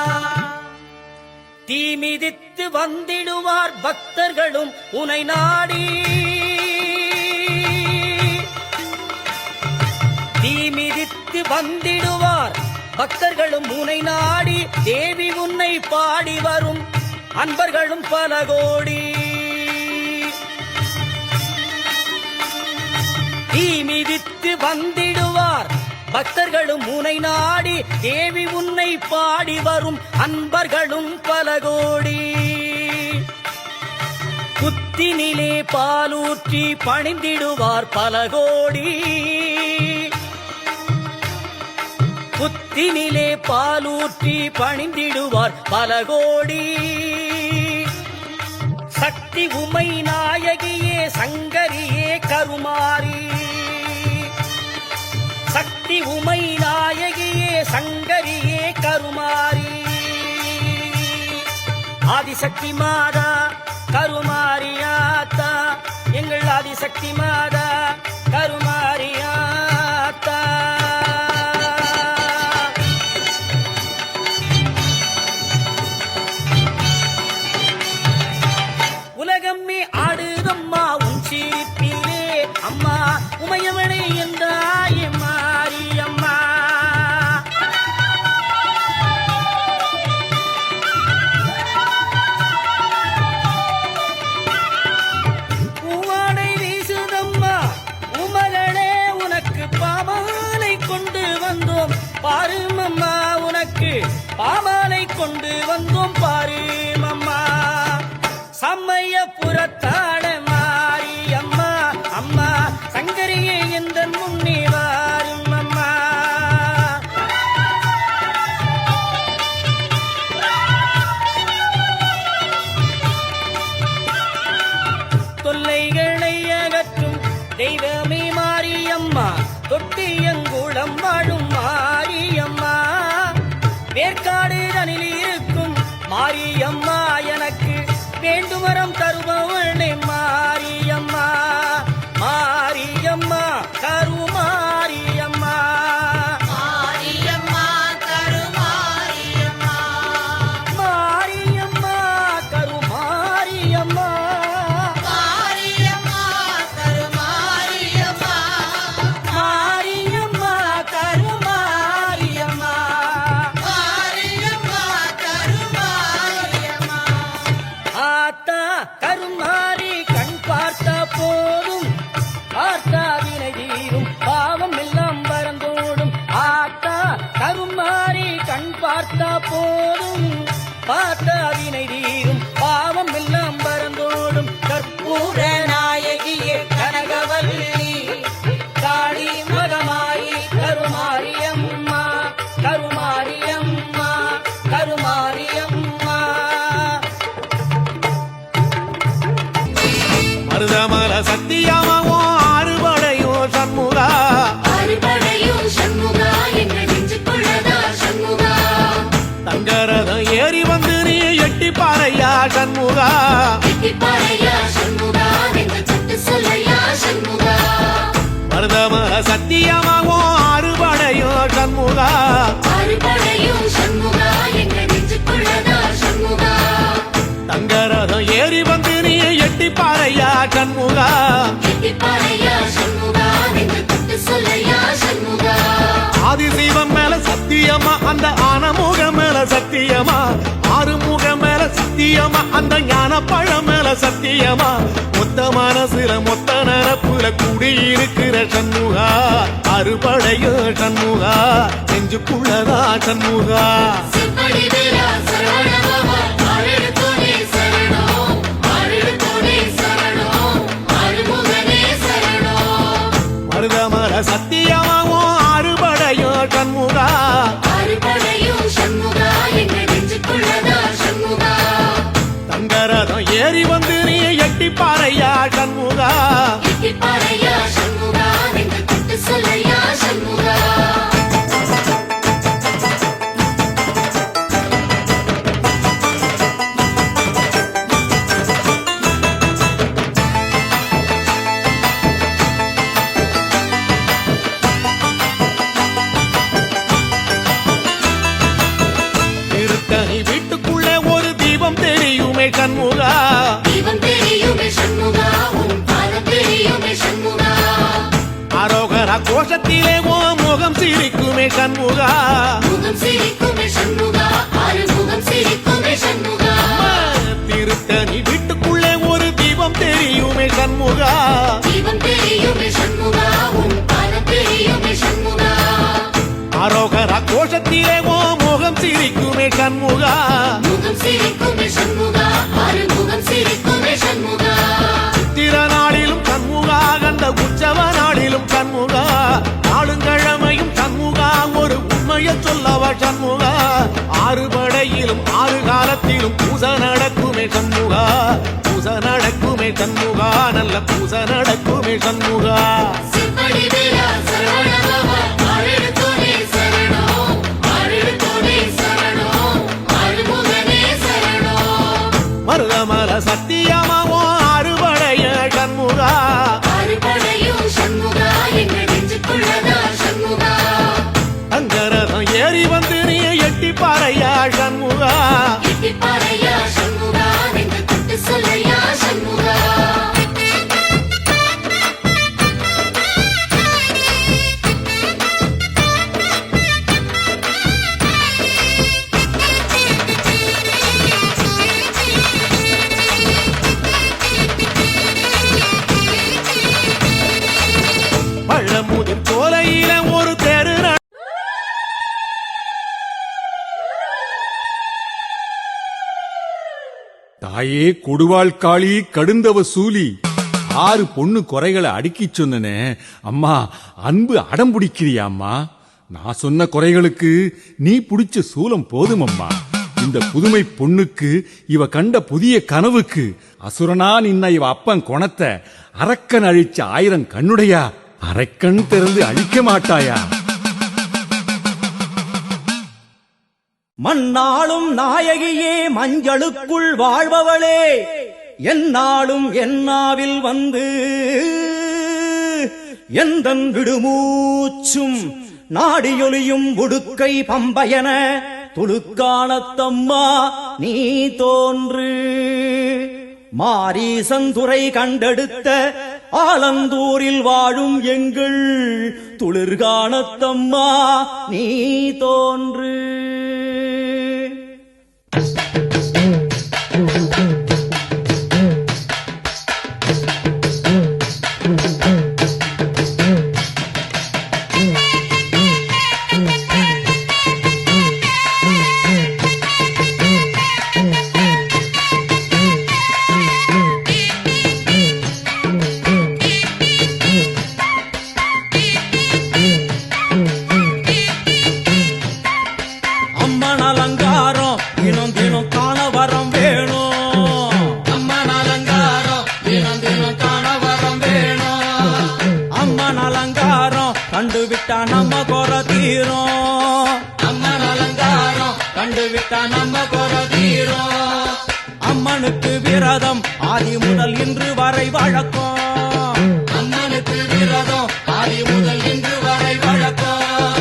Speaker 3: தீ மிதித்து வந்திடுவார் பக்தர்களும் உனை நாடி தீ மிதித்து வந்திடுவார் பக்தர்களும் உனை நாடி தேவி உன்னை பாடி வரும் அன்பர்களும் பல கோடி தீ மிதித்து வந்திடுவார் பக்தர்களும் உனை நாடி தேவி உன்னை பாடி வரும் அன்பர்களும் பல கோடி புத்தினிலே பாலூற்றி பணிந்திடுவார் பல கோடி புத்தினிலே பாலூற்றி பணிந்திடுவார் பல கோடி சக்தி உமை நாயகியே சங்கரியே கருமாரி சக்தி உமை நாயகியே சங்கரியே கருமாரி ஆதிசக்தி மாதா கருமாரியாத்தா எங்கள் ஆதிசக்தி மாதா கருமாரியாத்தா உலகம்மே ஆடுதம்மா உன் சிரிப்பிலே அம்மா உமையவளே என்றாய் மாரியம்மா பூவாடை வீசுதம்மா உமகளே உனக்கு பாமாலை கொண்டு வந்தோம் பாருமம்மா உனக்கு பாமாலை கொண்டு வந்தோம் பாருமம்மா சமயபுரத்தாட மாரியம்மா அம்மா சங்கரியே எந்த முன்னே வாரும் அம்மா தொல்லைகளை அகற்றும் தெய்வமே மாரியம்மா தொட்டியங்குளம் வாழும் மாரியம்மா வேர்க்காடு தனில் இருக்கும் மாரியம்மா எனக்கு வேண்டுமரம் தருபவளே மாரியம்மா மாரியம்மா கருமாரியம்மா
Speaker 2: மாரியம்மா கருமாரியம்மா
Speaker 3: மாரியம்மா கருமாரியம்மா
Speaker 2: மாரியம்மா கருமாரியம்மா
Speaker 3: மாரியம்மா கருமாரியம்மா
Speaker 2: மாரியம்மா கருமாரியம்மா
Speaker 3: ஆத்தா கருமாரி கண் பார்த்த போதும் பார்த்தா வினை தீரும் பாவம் எல்லாம் பறந்தோடும் ஆத்தா கருமாரி கண் பார்த்த போதும் பார்த்தா வினை தீரும் பாவம் எல்லாம் பறந்தோடும் கற்பூர நாயகியே கனகவல்லி காளி மகமாயி கருமாரியம்மா கருமாரியம்மா கருமாரியம்மா
Speaker 1: மருதமல சத்தியமாவோ அறுபடையோ சண்முகா
Speaker 2: அறுபடையும் சண்முகா எங்கள் நெஞ்சுக்குள்ளதா சண்முகா
Speaker 1: தங்கரதம் ஏறி வந்து நீ எட்டி பாறையா சண்முகா
Speaker 2: வெட்டிப்பாறையா சண்முகா நெஞ்சு சத்து சொல்லையா சண்முகா
Speaker 1: மருதமல சத்தியமாவோ அறுபடையோ சண்முகா
Speaker 2: அறுபடை
Speaker 4: பாறையா சண்முகா ஆதிசைவம் மேல சத்தியமா அந்த ஆனமுகம் மேல சத்தியமா ஆறுமுகம் மேல சத்தியமா அந்த ஞான பழம் மேல சத்தியமா மொத்த மனசுல மொத்த நரப்புல குடியிருக்கிற சண்முகா அறுபடையோ சண்முகா நெஞ்சுக்குள்ளதா சண்முகா மருதமர சத்தியமாவோ அறுபடையோ சண்முகா தங்கரதம் ஏறி வந்து நீ எட்டி பாறையா சண்முகா திருத்தணி வீட்டுக்குள்ளே ஒரு தீபம் தெரியுமே சண்முகா அரோகரா கோஷத்திலே ஓ முகம் சிரிக்குமே சண்முகா திருத்தணி வீட்டுக்குள்ளே ஒரு தீபம் தெரியுமே சண்முகா அரோகரா கோஷத்திலே ஓ முகம் சிரிக்குமே சண்முகா சித்திர நாளிலும் சண்முகா கண்ட உற்சவ நாளிலும் சண்முகா நாளுங்கிழமையும் சண்முகா ஒரு உண்மையை சொல்லவா சண்முகா ஆறுபடையிலும் ஆறு காலத்திலும் பூச நடக்குமே சண்முகா பூச நடக்குமே சண்முகா நல்ல பூச நடக்குமே சண்முகா மருதமர சத்தியமாவோ அறுபடைய சண்முகா அங்கரதம் ஏறி வந்து நீ எட்டி பாறையா சண்முகா பழமுதிர் கோலையில ஒரு தெரு
Speaker 5: தாயே கொடுவாள் காளி கடுந்தவ சூலி 6 பொண்ணு குறைகளை அடுக்கிச் சொன்னனே அம்மா அன்பு அடம் பிடிக்கிறியா அம்மா நான் சொன்ன குறைகளுக்கு நீ பிடிச்ச சூலம் போதும் அம்மா இந்த புதுமை பொண்ணுக்கு இவ கண்ட புதிய கனவுக்கு அசுரனா நின்ன இவ அப்பன் குணத்தை அரக்கன் அழிச்ச 1000 கண்ணுடையா அரைக்கண் திறந்து அழிக்க மாட்டாயா
Speaker 6: மண்ணாளும் நாயகியே மஞ்சளுக்குள் வாழ்பவளே என்னாலும் என்னாவில் வந்து எந்தன் விடுமூச்சும் நாடியொலியும் உடுக்கை பம்பயன துலுக்கானத்தம்மா நீ தோன்று மாரீசந்துரை கண்டெடுத்த ஆலந்தூரில் வாழும் எங்கள் துளிர்கானத்தம்மா நீ தோன்று கண்டுவிட்டா நம்ம குற தீரும் அம்மன் அலங்காரம் கண்டுவிட்டா நம்ம குற தீரும் அம்மனுக்கு விரதம் ஆதி முதல் இன்று வரை வழக்கம் அம்மனுக்கு விரதம் ஆதி முதல் இன்று வரை வழக்கம்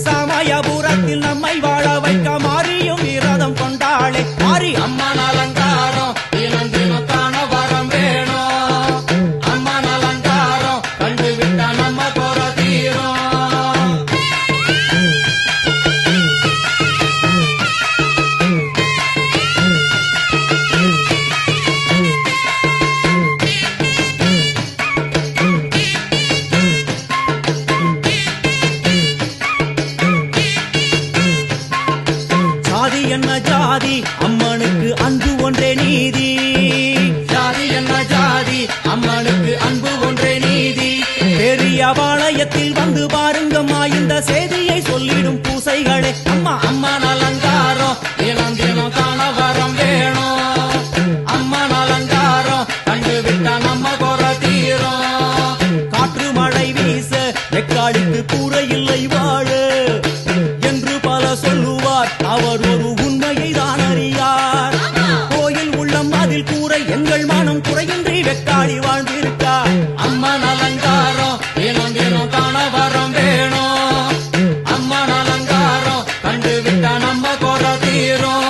Speaker 6: சமயபுரத்தில் நம்மை வாழ வைக்க மாறியும் விரதம் கொண்டாளே மாறி அம்மன் அலங்காரம் தினம் தினம் காண வரம் வேணும் எக்காளி வாழ்ந்திருக்கா அம்மன் அலங்காரம் தினம் தினம் காண வரம் வேணும் அம்மன் அலங்காரம் கண்டு விட்டா நம்ம குறை தீரும்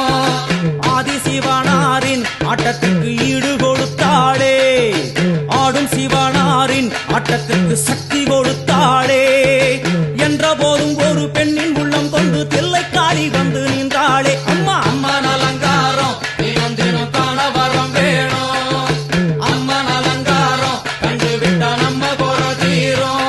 Speaker 6: ஆதி சிவனாரின் ஆட்டத்துக்கு ஈடு கொடுத்தாளே ஆடும் சிவனாரின் ஆட்டத்துக்கு சக்தி கொடுத்தாளே என்ற போதும் ஒரு பெண்ணின் உள்ளம் கொண்டு தில்லைக்காளி வந்து நின்றாளே அம்மா அம்மன் அலங்காரம் தினம் தினம் காண வரம் வேணும் அம்மன் அலங்காரம் கண்டு விட்டா நம்ம குறை தீரும்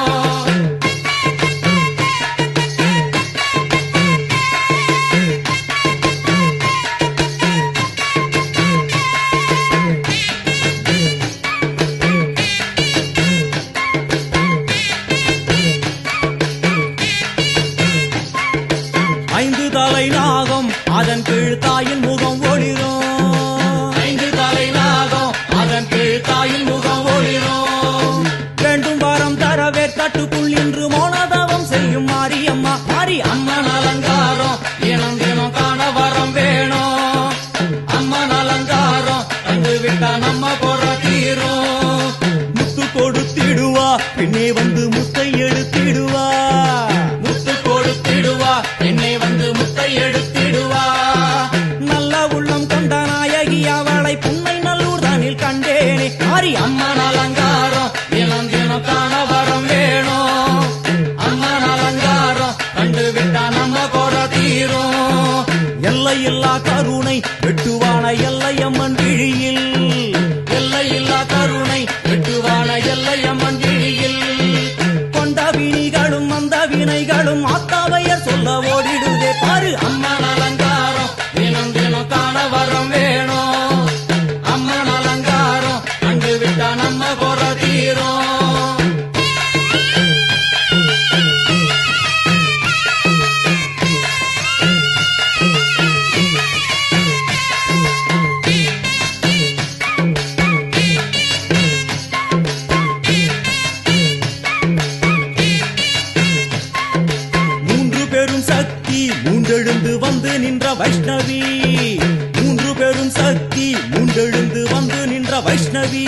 Speaker 6: 5 தலை நாகம் அதன் கீழ் தாயின் முகம் ஒளிரும் 5 தலை நாகம் அதன் கீழ் தாயின் முகம் ஒளிரும் வேண்டும் வரம் தரவே கட்டுக்குள் இன்று மோனதவம் செய்யும் மாரியம்மா மாரி அம்மன் அலங்காரம் தினம் தினம் காண வரம் வேணும் அம்மன் அலங்காரம் கண்டு விட்டா நம்ம குறை தீரும் முத்து கொடுத்திடுவா பின்னே வந்து முத்தை எடுத்திடுவா முத்து கொடுத்திடுவா என்னை வந்து முத்தை எடுத்திடுவா நல்ல உள்ளம் கொண்ட நாயகி அவளை புன்னை நல்லூர் தானில் கண்டேனே மாரி அம்மன் அலங்காரம் தினம் தினம் காண வரம் வேணும் அம்மன் அலங்காரம் கண்டு விட்டா நம்ம குறை தீரும் எல்லையில்லா கருணை வெட்டுவான எல்லையம்மன் விழியில் எல்லையில்லா கருணை வெட்டுவான எல்லையம்மன் விழியில் கொண்ட வினிகளும் அந்த வினைகளும் ஆத்தாவையர் சொல்ல ஓடிடுதே பாரு அம்மன் அலங்காரம் தினம் தினம் காண வரம் வேணும் அம்மன் அலங்காரம் கண்டு விட்டா நம்ம குறை தீரும் மூன்றெழுந்து வந்து நின்ற வைஷ்ணவி 3 பெரும் சக்தி மூன்றெழுந்து வந்து நின்ற வைஷ்ணவி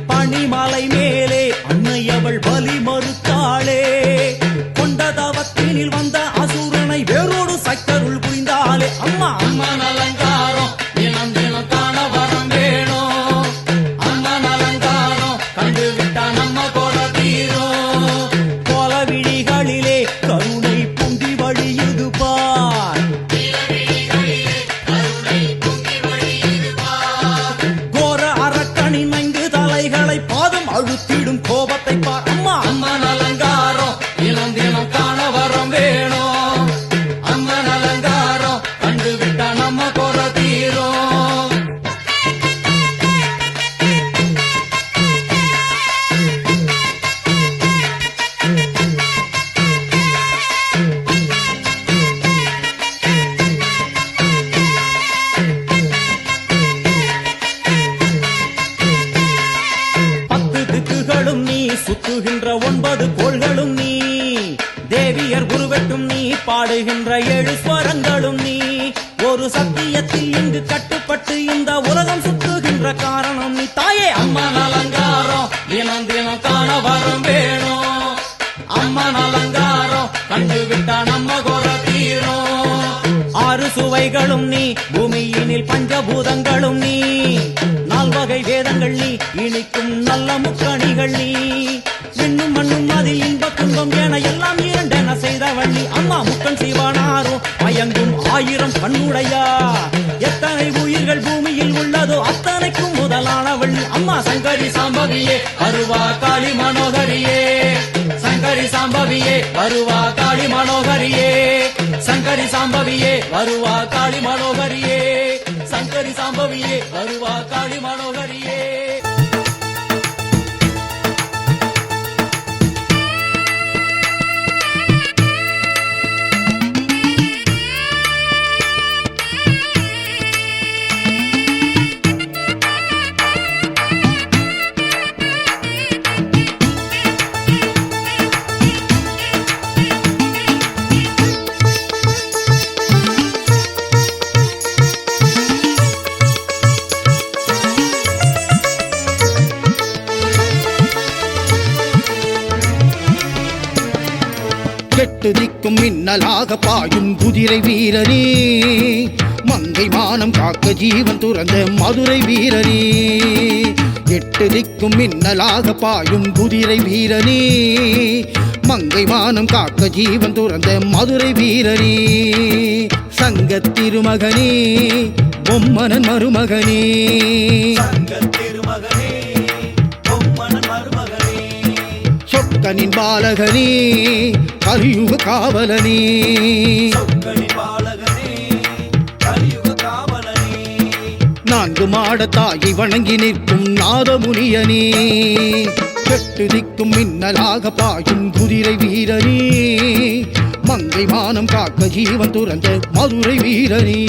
Speaker 6: பனிமலை மேலே அன்னை அவள் பலி மறுத்தாளே கொண்ட தவத்தினில் வந்த அசுரனை வேரோடு சக்கருள் புரிந்தாளே அம்மா அம்மன் அலங்காரம் தினம் தினம் காண வரம் வேணும் அம்மன் அலங்காரம் கண்டு விட்டா நம்ம குறை தீரும் கோல விழிகளிலே கருணை பொங்கி வழியுது பார் கோர அரக்கனின் 5 தலைகளை பாதம் அழுத்திடும் கோபத்தை பார் அம்மா அம்மன் அலங்காரம் தினம் தினம் காண வரம் வேணும் அம்மன் அலங்காரம் கண்டு விட்டா நம்ம குறை தீரும் சுத்துகின்ற 9 கோள்களும் நீ தேவியர் குருவெட்டும் நீ பாடுகின்ற 7 ஸ்வரங்களும் நீ ஒரு சத்தியத்தில் இங்கு கட்டுப்பட்டு இந்த உலகம் சுத்துகின்ற காரணம் நீ தாயே அம்மன் அலங்காரம் தினம் தினம் காண வரம் வேணும் அம்மன் அலங்காரம் கண்டு விட்டா நம்ம குறை தீரும் 6 சுவைகளும் நீ பூமியினில் பஞ்சபூதங்களும் நீ 4 வகை வேதங்கள் நீ இனிக்கும் நல்ல முக்கணிகள் நீ விண்ணும் மண்ணும் அதில் இன்ப துன்பம் என எல்லாம் இரண்டென செய்தவள் நீ அம்மா முக்கன் சிவனாரும் மயங்கும் 1000 கண்ணுடையா எத்தனை உயிர்கள் பூமியில் உள்ளதோ அத்தனைக்கும் முதலானவள் நீ அம்மா சங்கரி சாம்பவியே வருவா காளி மனோகரியே சங்கரி சாம்பவியே வருவா காளி மனோகரியே சங்கரி சாம்பவியே வருவா காளி மனோகரியே சங்கரி சாம்பவியே வருவா காளி மனோகரியே
Speaker 1: மின்னலாக பாயும் குதிரை வீரனே, மங்கை மானம் காக்க ஜீவன் துறந்த மதுரை வீரனே. எட்டு திக்கும் மின்னலாக பாயும் குதிரை வீரனே, மங்கை மானம் காக்க ஜீவன் துறந்த மதுரை வீரனே. சங்கத் திருமகனே, பொம்மனன் மருமகனே, சொக்கனின் பாலகனே, கலியுக காவலனே. நான்கு மாட தாயை வணங்கி நிற்கும் நாதமுனியனே, எட்டு திக்கும் மின்னலாக பாயும் குதிரை வீரனே, மங்கை மானம் காக்க ஜீவன் துறந்த மதுரை வீரனே.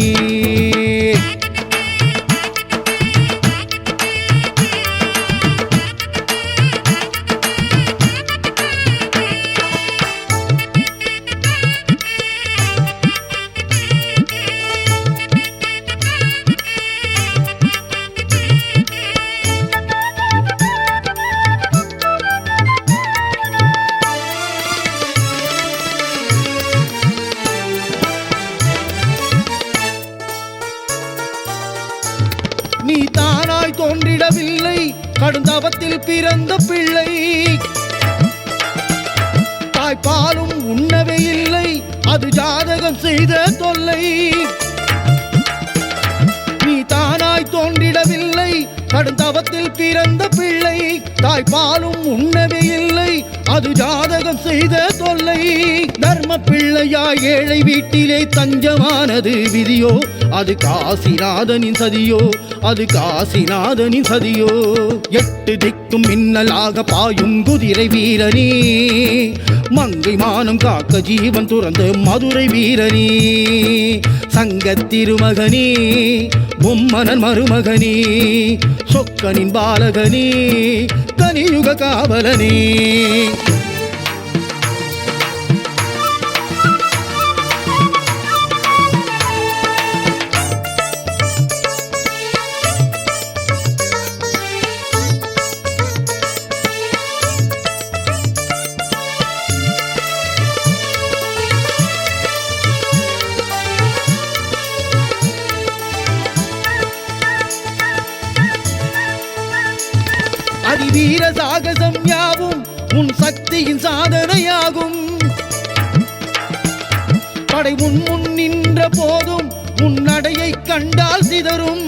Speaker 1: நீ தானாய் தோன்றிடவில்லை, கடுந்தவத்தில் பிறந்த பிள்ளை. தாய்ப்பாலும் உண்ணவே இல்லை, அது ஜாதகம் செய்த தொல்லை. நீ தானாய் தோன்றிடவில்லை, கடுந்தவத்தில் பிறந்த பிள்ளை. தாய்ப்பாலும் உண்ணவே இல்லை, அது ஜாதகம் செய்த தொல்லை. தர்ம பிள்ளையாய் ஏழை வீட்டிலே தஞ்சமானது விதியோ, அது காசிநாதனின் சதியோ, அது காசிநாதனின் சதியோ. எட்டு திக்கும் மின்னலாக பாயும் குதிரை வீரனே, மங்கை மானம் காக்க ஜீவன் துறந்த மதுரை வீரனே. சங்கத் திருமகனே, பொம்மனன் மருமகனே, சொக்கனின் பாலகனே, கலியுக காவலனே. அதிவீர சாகசம் யாவும் உன் சக்தியின் சாதனையாகும். படை முன் நின்ற போதும் உன் நடையை கண்டால் சிதறும்.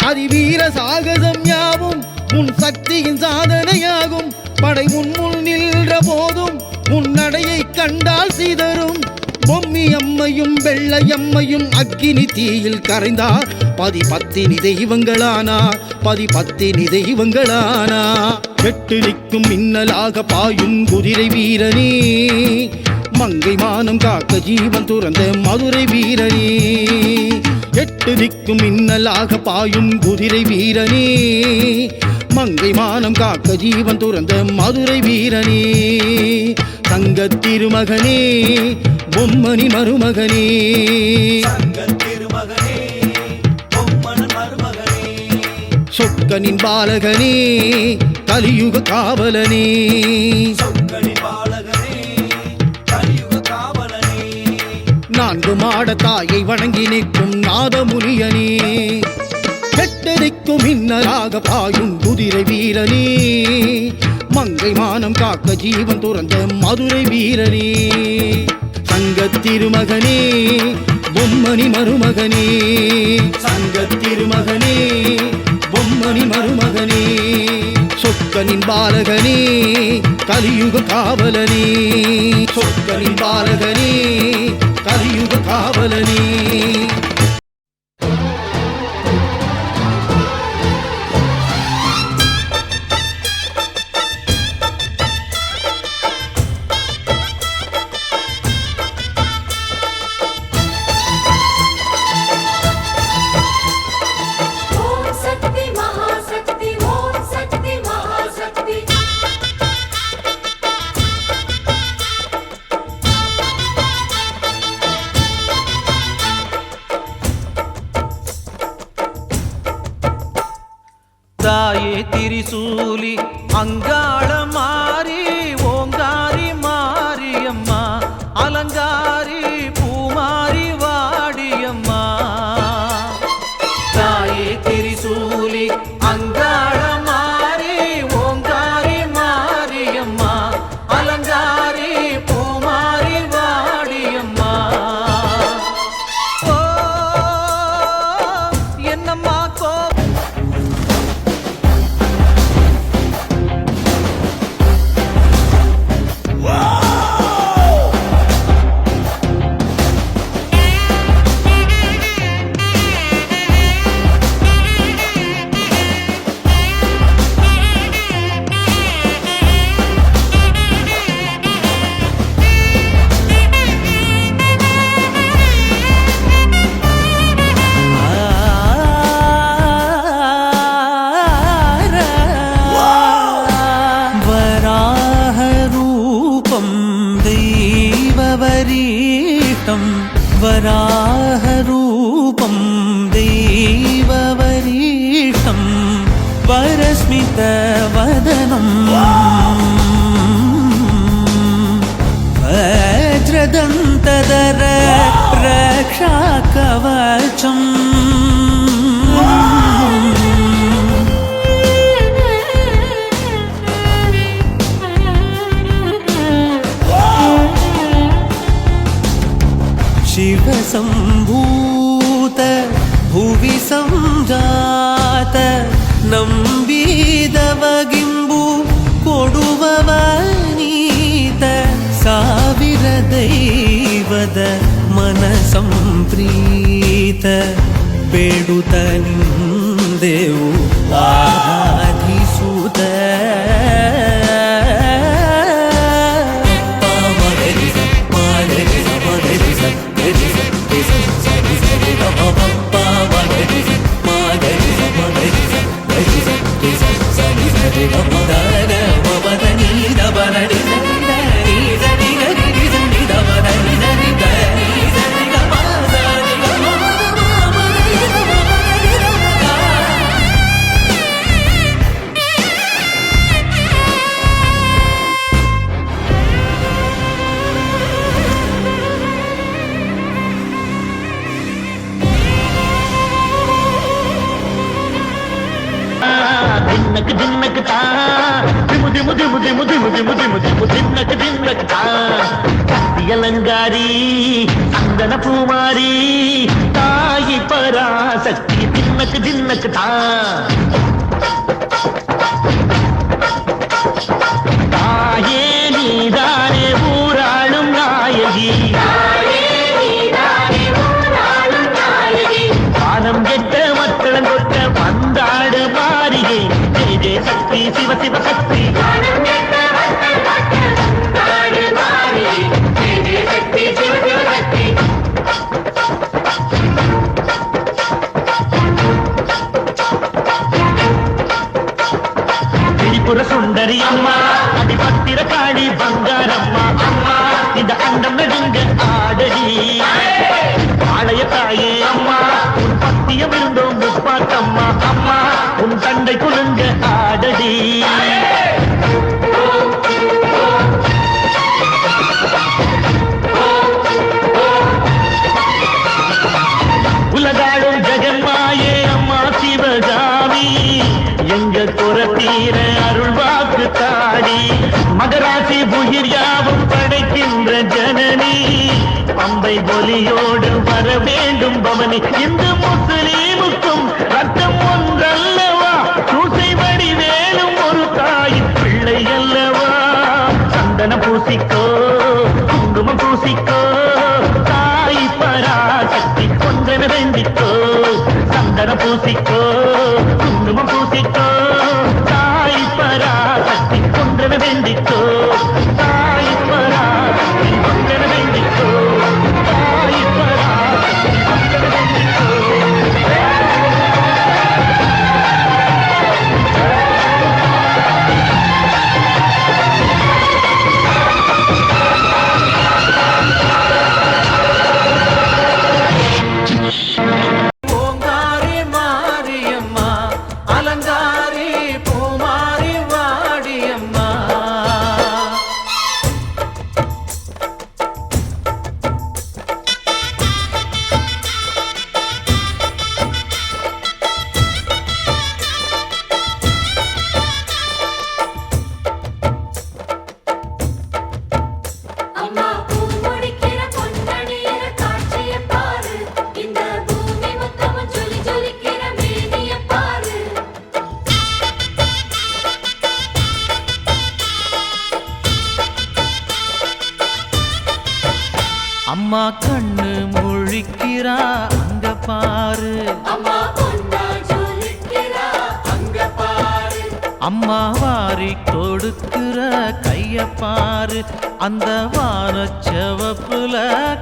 Speaker 1: அதிவீர சாகசம் யாவும் உன் சக்தியின் சாதனையாகும். படை முன் நின்ற போதும் உன் நடையை கண்டால் சிதறும். பொம்மி அம்மையும் வெள்ளையம்மையும் அக்கினி தீயில் கரைந்தார். பதிபத்தினி தெய்வங்களானார், பதிபத்தினி தெய்வங்களானார். எட்டு நிற்கும் மின்னலாக பாயும் குதிரை வீரனே, மங்கை மானம் காக்க ஜீவன் துறந்த மதுரை வீரனே. எட்டு திக்கும் மின்னலாக பாயும் குதிரை வீரனே, மங்கை மானம் காக்க ஜீவன் துறந்த மதுரை வீரனே. சங்கத் திருமகனே, பொம்மனி மருமகனே, சொக்கனின் பாலகனே, கலியுக காவலனே. நான்கு மாட தாயை வணங்கி நிற்கும் நாதமுனியனே, எட்டரிக்கும் மின்னலாக பாயும் குதிரை வீரனே, மங்கை மானம் காக்க ஜீவன் துறந்த மதுரை வீரனே. சங்கத் திருமகனே, பொம்மனி மருமகனே, சங்கத் திருமகனே, பொம்மனி மருமகனே, சொக்கனின் பாலகனே, கலியுக காவலனே. சொக்கனின் பாலகனே, கலியுக காவலனே.
Speaker 6: தாயே திரிசூலி அங்காள மாறி ஓங்காரி மாரியம் அலங்காரி பூமாரி வாடியம்மா தாயே திரிசூலி அங்காள மாறி ஓங்காரி மாரியம்மா அலங்காரி பூமாரி வாடியம்மா ஓ என்னம்மா கோ वराहरूपं दैववरीष्टं वरस्मितवदनं वज्रदन्तधर रक्षाकवचम् शिवसम्भूत भुवि संजात नम्बीदवगिम्बु कोडुववनीत ಸಾವಿರ ದೈವದ ಮನಸಂಪ್ರೀತ ಬೇಡುತ್ತ ನಿಂದೆವು ಆರಾಧಿಸುತ್ತ
Speaker 4: दिनक दिनक ता मुझे मुझे मुझे मुझे मुझे मुझे मुझे दिनक दिनक ता अलंगारी अंगन पूमारी ताई पराशक्ति दिनक दिनक ता ताये नीदाने ऊराळुम नायगी பானம் கெட்ட மக்களம் கொட்ட வந்தாடு மாறியே ஜெய ஜெய சக்தி சிவ சிவ சக்தி திரிபுர சுந்தரி அம்மா அடிபத்திர காளி பங்காரம்மா அம்மா இந்த அண்டம் நெடுங்க ஆடடி ஆலய தாயே அம்மா உன் பத்தியம் இருந்தோம் முப்பாட்டம்மா அம்மா உன் தண்டை குலுங்க ஆடடி உலகாடும் ஜெகன்மாயே அம்மா சிவகாமி எங்க குறத்தீர அருள் வாக்கு தாடி மகராசி புயிர் யாவும் படைக்கின்ற ஜனனி பம்பை ஒலியோடு வர வேண்டும் பவனி இந்து முஸ்லீமுக்கும் ரத்தம் ஒன்றல்லவா சூசை வடிவேலும் ஒரு தாயின் பிள்ளை அல்லவா சந்தன பூசிக்கோ குங்குமம் பூசிக்கோ தாய் பராசக்தி கொன்றன வேண்டிக்கோ சந்தன பூசிக்கோ குங்குமம் பூசிக்கோ தாய் பராசக்தி கொன்றன வேண்டிக்கோ தாய் பராசக்தி கொன்றன வேண்டிக்கோ தாய் பராசக்தி கொன்றன வேண்டிக்கோ ஓங்காரி மாரியம்
Speaker 1: அம்மா கண்ணு முழிக்கிறா அங்க பாரு, அம்மா வாரி கொடுக்கிற கைய பாரு, அந்த வானச்சவப்புல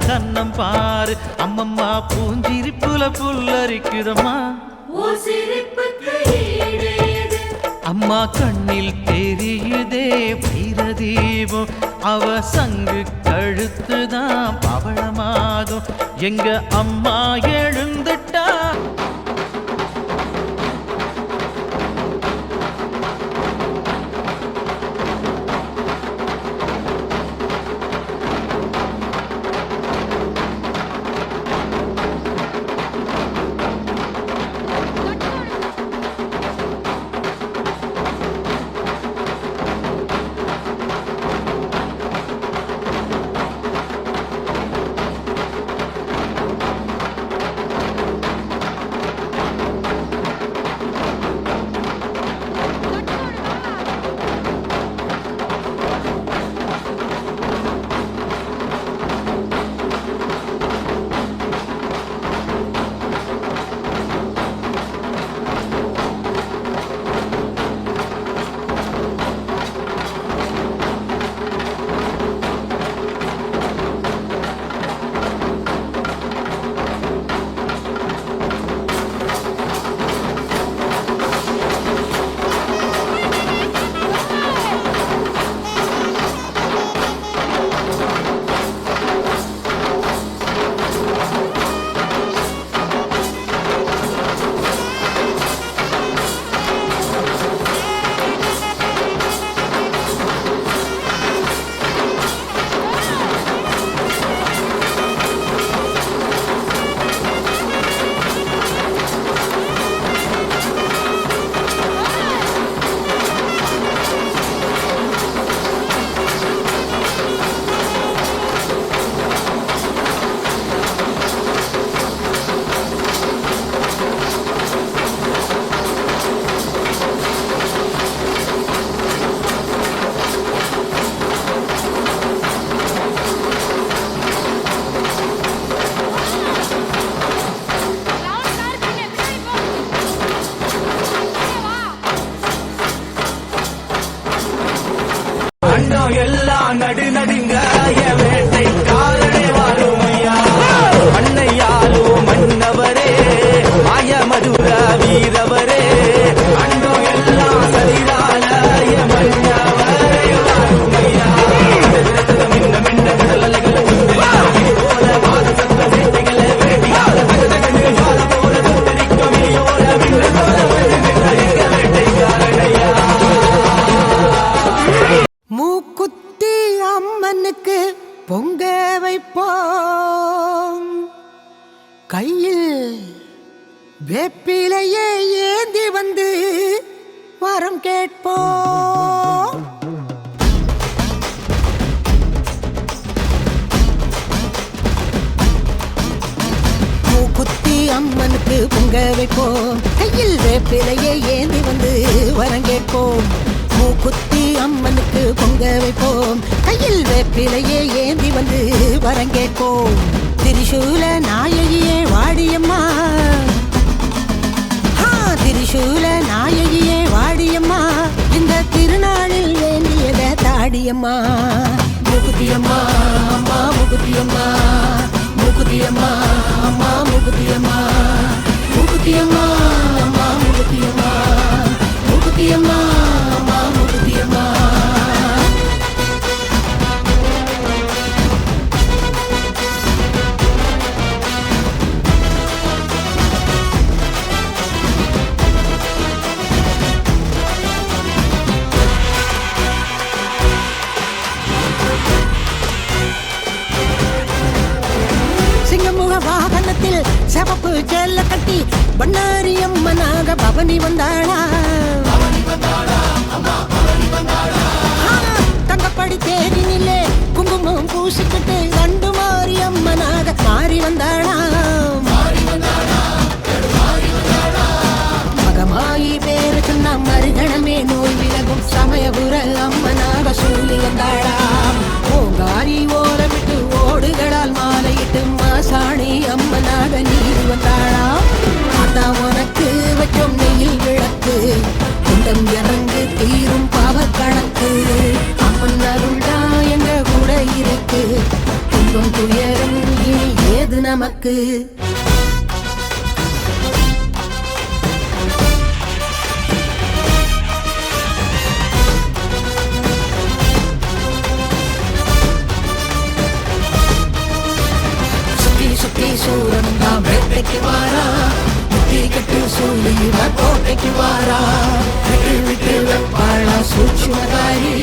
Speaker 1: கண்ணம் பாரு, அம்மம்மா பூஞ்சிரிப்புல புல்லரிக்குதம்மா, அம்மா கண்ணில் தெரியுதே வைரதீபம், அவ சங்கு கழுத்துதான் பவளமாகும், எங்க அம்மா எழுந்துட்டா.
Speaker 6: எல்லாம் நடு நடுங்க வேட்டை காரணே வாழுமையா அன்னையாலோ மன்னவரே மாய மதுர வீரவரே அண்டோ எல்லாம் சரிதான மன்னவரே வாழுமையா மின்ன மின்ன கடலைகளை போல பாத சத்த சேட்டைகளை வேட்டியால ஜால போல தெரிக்கும் யோல மின்ன போல வேட்டை காரணையா.
Speaker 2: மூக்குத்தி அம்மனுக்கு பொங்க வைப்போம், கையில் வேப்பிலையே ஏந்தி வந்து வரம் கேட்போம். மூக்குத்தி அம்மனுக்கு பொங்க வைப்போம், கையில் வேப்பிலையே ஏந்தி வந்து வரம் கேட்போம். மூக்குத்தி அம்மனுக்கு பொங்க வைப்போம், கையில் வேப்பிலையே ஏந்தி வந்து வரங்கேட்போம். திரிசூல நாயகியே வாடியம்மா, திரிசூல நாயகியே வாடியம்மா, இந்த திருநாளில் வேண்டியத தாடியம்மா. மூக்குத்தியம்மா அம்மா மூக்குத்தியம்மா, மூக்குத்தியம்மா அம்மா மூக்குத்தியம்மா, மூக்குத்தியம்மா அம்மா மூக்குத்தியம்மா, மூக்குத்தியம்மா அம்மா மூக்குத்தியம்மா. சிங்கமுக வாகனத்தில் சிவப்பு செல்ல கட்டி பண்ணாரி அம்மனாக பவனி வந்தாளா, தங்கப்படி தேனிலே குங்குமம் பூசிக்கிட்டு கண்டு மாறி அம்மனாக மாறி வந்தாளா. மகமாயி பேரு சொன்ன மறுகணமே நோய் விலகும் சமயபுர அம்மனாக சூழி வந்தாளா. ஓங்காரி ஓரமிட்டு ஓடுகளால் மாலை நேரம் இனி ஏது நமக்கு சுத்தி சுத்தி சூரன் தான் வேட்டைக்கு வாரா முட்டி கட்டு சூழி கோட்டைக்கு வாரா விட்டு விட்டு வெப்பாளா சூட்சுமதாரி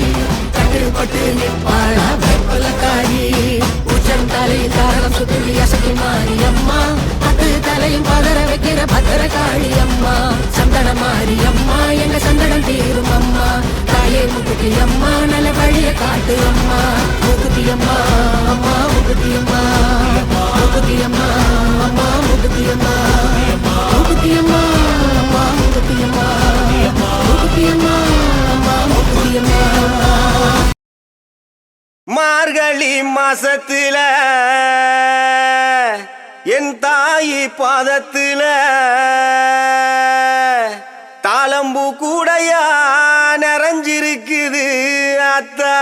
Speaker 2: கட்டுப்பட்டு நிற்பாளா வெப்பலக்காரி உச்சம் தலை தாரம் சுத்தி அசைக்கு மாறி அம்மா பத்து தலையும் பதற வைக்கிற பத்திர காளி அம்மா சந்தன மாறி அம்மா எங்க சந்தனம் தீரும் அம்மா தாயே முகுதி அம்மா நல்ல வழிய காட்டு அம்மா முகுதி அம்மா அம்மா முகுதி அம்மா முகுதி அம்மா அம்மா முகுதி அம்மா முகுதி அம்மா அம்மா முகுதி அம்மா முகுதி அம்மா அம்மா முகுதி அம்மா
Speaker 7: மார்கழி மாசத்துல என் தாயி பாதத்துல தாளம்பூ கூடையா நிறைஞ்சிருக்குது அத்தா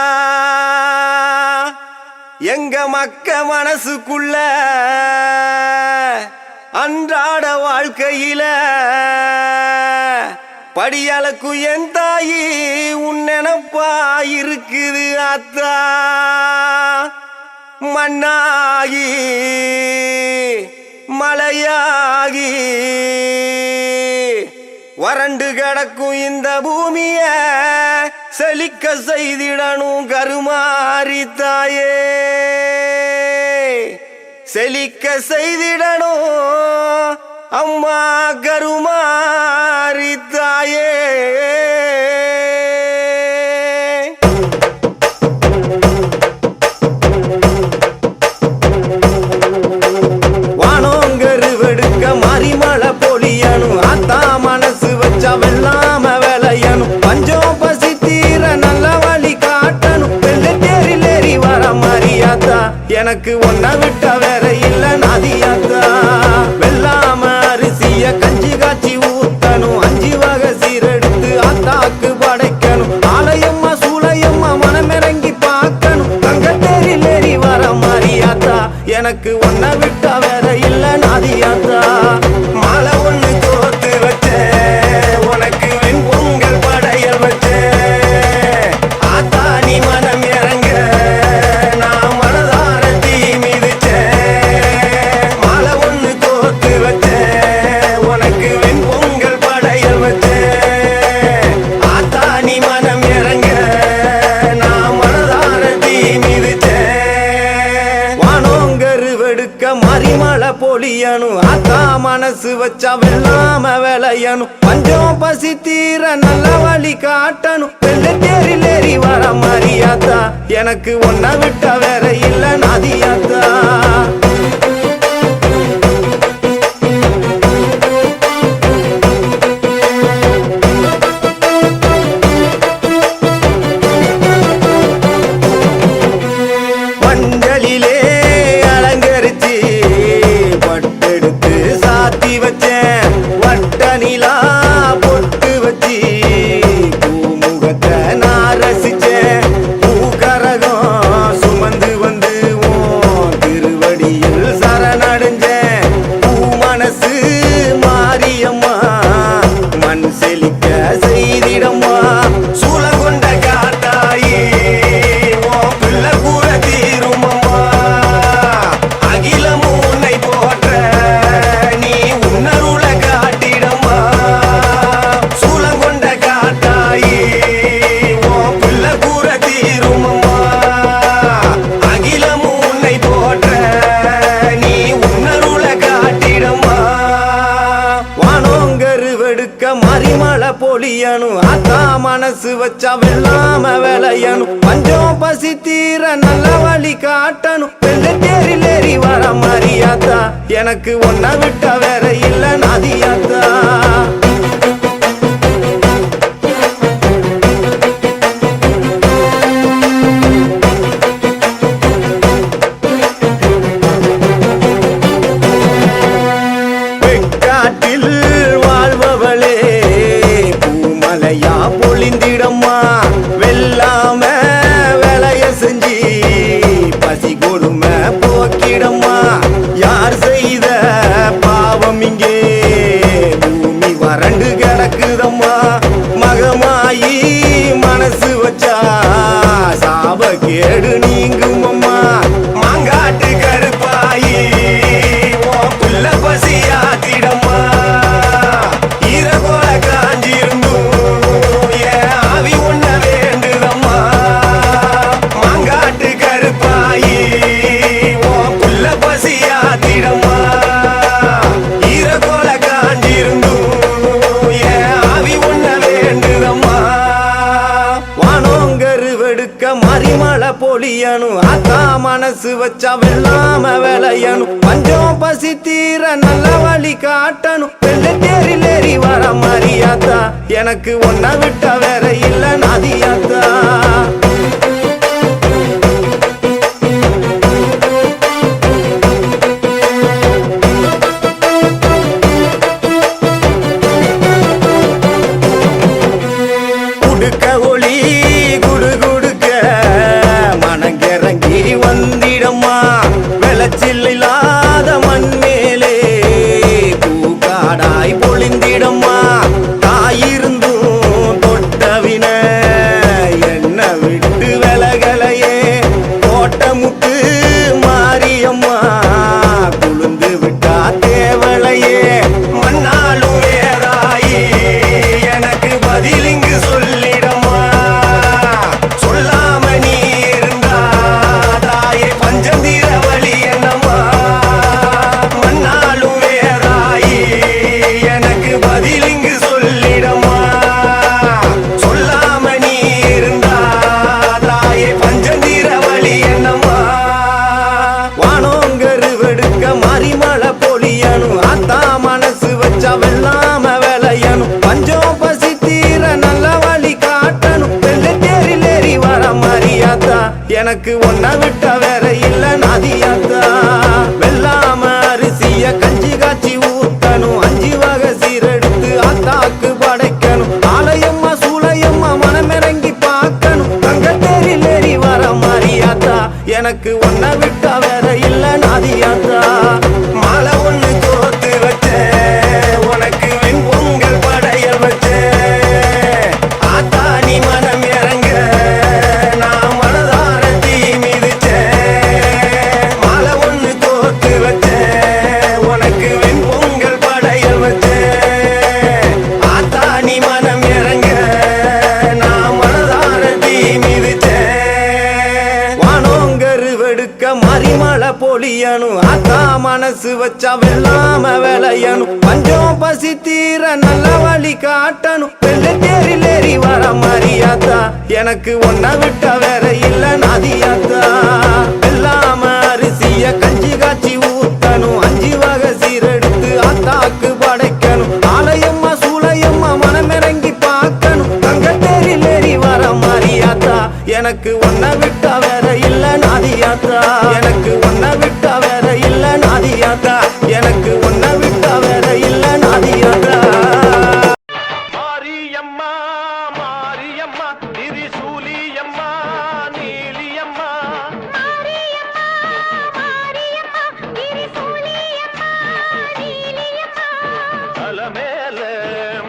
Speaker 7: எங்க மக்க மனசுக்குள்ள அன்றாட வாழ்க்கையில படியளக்கு என் தாயி உன் நினப்பா இருக்குது அத்தா மண்ணாகி மலையாகி வறண்டு கிடக்கும் இந்த பூமிய செழிக்க செய்திடணும் கருமாரி தாயே செழிக்க செய்திடணும் அம்மா கருமாரி தாயே வானோங்கருவெடுக்க மாரிமலை பொழியணும் அத்தா மனசு வச்சா வெள்ளாம விளையணும் பஞ்சம் பசி தீர நல்ல வழி காட்டணும் வெள்ளத்தேரில் ஏறி வர மாரியாத்தா எனக்கு ஒன்ன விட்ட வேற இல்ல நாதியாத்தா வெள்ளாம அரிசிய கஞ்சி காய்ச்சி ஊத்தணும் 5 வகை சீரெடுத்து அத்தாக்கு படைக்கணும் ஆலயம்மா சூளையம்மா மனமிறங்கி பார்க்கணும் தங்கத்தேரில் ஏறி வர மாரியாத்தா எனக்கு ஒன்ன விட்ட வேற இல்ல நாதியாத்தா மாலை ஒண்ணு கோர்த்து வச்சேன் உனக்கு வெண் பொங்கல் படையல் வச்சேன் ஆத்தா நீ மனம் இறங்க நான் மனதார தீ மிதிச்சேன் மாலை ஒண்ணு கோர்த்து வச்சேன் உனக்கு வெண் பொங்கல் படையல் வச்சேன் ஆத்தா நீ மனம் இறங்க நான் மனதார தீ மிதிச்சேன் வானோங்கருவெடுக்க மரிமலை பொழியணும் அத்தா மனசு வச்சா வெள்ளாம விளையணும் பஞ்சம் பசி தீர நல்ல வழி காட்டணும் வெள்ளத்தேரில் ஏறி வர மாரியாத்தா எனக்கு ஒன்ன விட்ட வேற இல்ல நாதியாத்தா மஞ்சளிலே அலங்கரிச்சு பட்டெடுத்து சாத்தி வச்சேன் வட்ட நிலா பொட்டு வச்சு பூமுகத்தை நான் ரசிச்சேன் பூக்கரகம் சுமந்து வந்து உன் திருவடியில் சரணடைஞ்சேன் பூ மனசு மாரியம்மா மண் செழிக்க செய்திடம்மா சூழகொண்ட காத்தாயி உன் பிள்ளை கூற தீருமம்மா அகிலம் உன்னை போற்ற நீ உன்னருள காட்டிடம்மா சூழகொண்ட காத்தாயி உன் பிள்ளை கூற தீருமம்மா அகிலம் உன்னை போற்ற நீ உன்னருள காட்டிடம்மா வானோங்கருவெடுக்க மரிமலை பொழியணும் அத்தா மனசு வச்சா வெள்ளாம விளையணும் பஞ்சம் பசி தீர நல்ல வழி காட்டணும் வெள்ளத்தேரில் ஏறி வர மாரியாத்தா எனக்கு ஒன்ன விட்ட வேற இல்ல நாதியாத்தா வெக்காட்டில் வாழ்பவளே பூமலையா பொழிந்திடம்மா வெள்ளாம விளைய செஞ்சு பசி கொடுமை போக்கிட வெள்ளாம விளையணும் பஞ்சம் பசி தீர நல்ல வழி காட்டணும் வெள்ளை தேரில் ஏறி வர மாரியாத்தா எனக்கு ஒன்ன விட்ட வேற இல்ல நாதியாத்தா இல்லாத மண் மேலே பூக்காடாய் பொழிந்திடம்மா தாயிருந்தும் தொட்டவின என்ன விட்டு விலகலையே கோட்டமுட்டு மாரியம்மா குளுந்து விட்டா தேவலையே மண்ணாலும் வேறாயி எனக்கு பதிலிங்கு சொல்லிடம்மா சொல்லாம நீ இருந்தா தாயே பஞ்சந்தீர வழி மண்ணாலும் வேறாயி எனக்கு பதிலிங்கு சொல்லிடம்மா சொல்லாம நீ இருந்தா தாயே பஞ்சந்தீர வழி என்னம்மா வானோங்கரு வெடுக்க மாரிமழை பொழியணும் ஆத்தா மனசு வச்சா வெள்ளாம விளையணும் பஞ்சம் பசி தீர நல்ல வழி காட்டணும் வெள்ளை தேரில் ஏறி வர மாரியாத்தா எனக்கு ஒன்ன விட்ட வேற இல்ல நாதியாத்தா வெள்ளாம அரிசிய கஞ்சி காய்ச்சி ஊத்தணும் 5 வகை சீரெடுத்து ஆத்தாக்கு படைக்கணும் ஆலயம்மா சூளையம்மா மனமிறங்கி பார்க்கணும் தங்க தேரில் ஏறி வர மாரியாத்தா எனக்கு ஒன்ன விட்ட வேற இல்ல நாதியாத்தா மாலை ஒண்ணு கோத்து வச்சேன் உனக்கு வெண்பொங்கல் படையல் வச்சேன் ஆத்தா நீ மனம் இறங்க நான் மனதார தீ மிதிச்சேன் மாலை ஒண்ணு கோத்து வச்சேன் உனக்கு வெண்பொங்கல் படையல் வச்சேன் ஆத்தா நீ மனம் இறங்க நான் மனதார தீ மிதிச்சேன் வானோங்கரு வெடுக்க மாரிமழை பொழியணும் ஆத்தா மனசு வச்சா வெள்ளாம விளையணும் பஞ்சம் பசி தீர நல்ல வழி காட்டணும் வெள்ளை தேரில் ஏறி வர மாரியாத்தா எனக்கு ஒன்ன விட்ட வேற இல்ல நாதியாத்தா வெள்ளாம அரிசிய கஞ்சி காய்ச்சி ஊத்தணும் 5 வகை சீரெடுத்து ஆத்தாக்கு படைக்கணும் ஆலயம்மா சூளையம்மா மனமிறங்கி பார்க்கணும் தங்க தேரில் ஏறி வர மாரியாத்தா எனக்கு ஒன்ன விட்ட வேற இல்ல நாதியாத்தா எனக்கு ஒன்ன விட்ட வேற இல்ல நாதியாத்தா எனக்கு ஒன்ன விட்ட வேற இல்ல நாதியாத்தா
Speaker 4: மாரியம்மா மாரியம்மா திரிசூலியம்மா நீலியம்மா தலமேல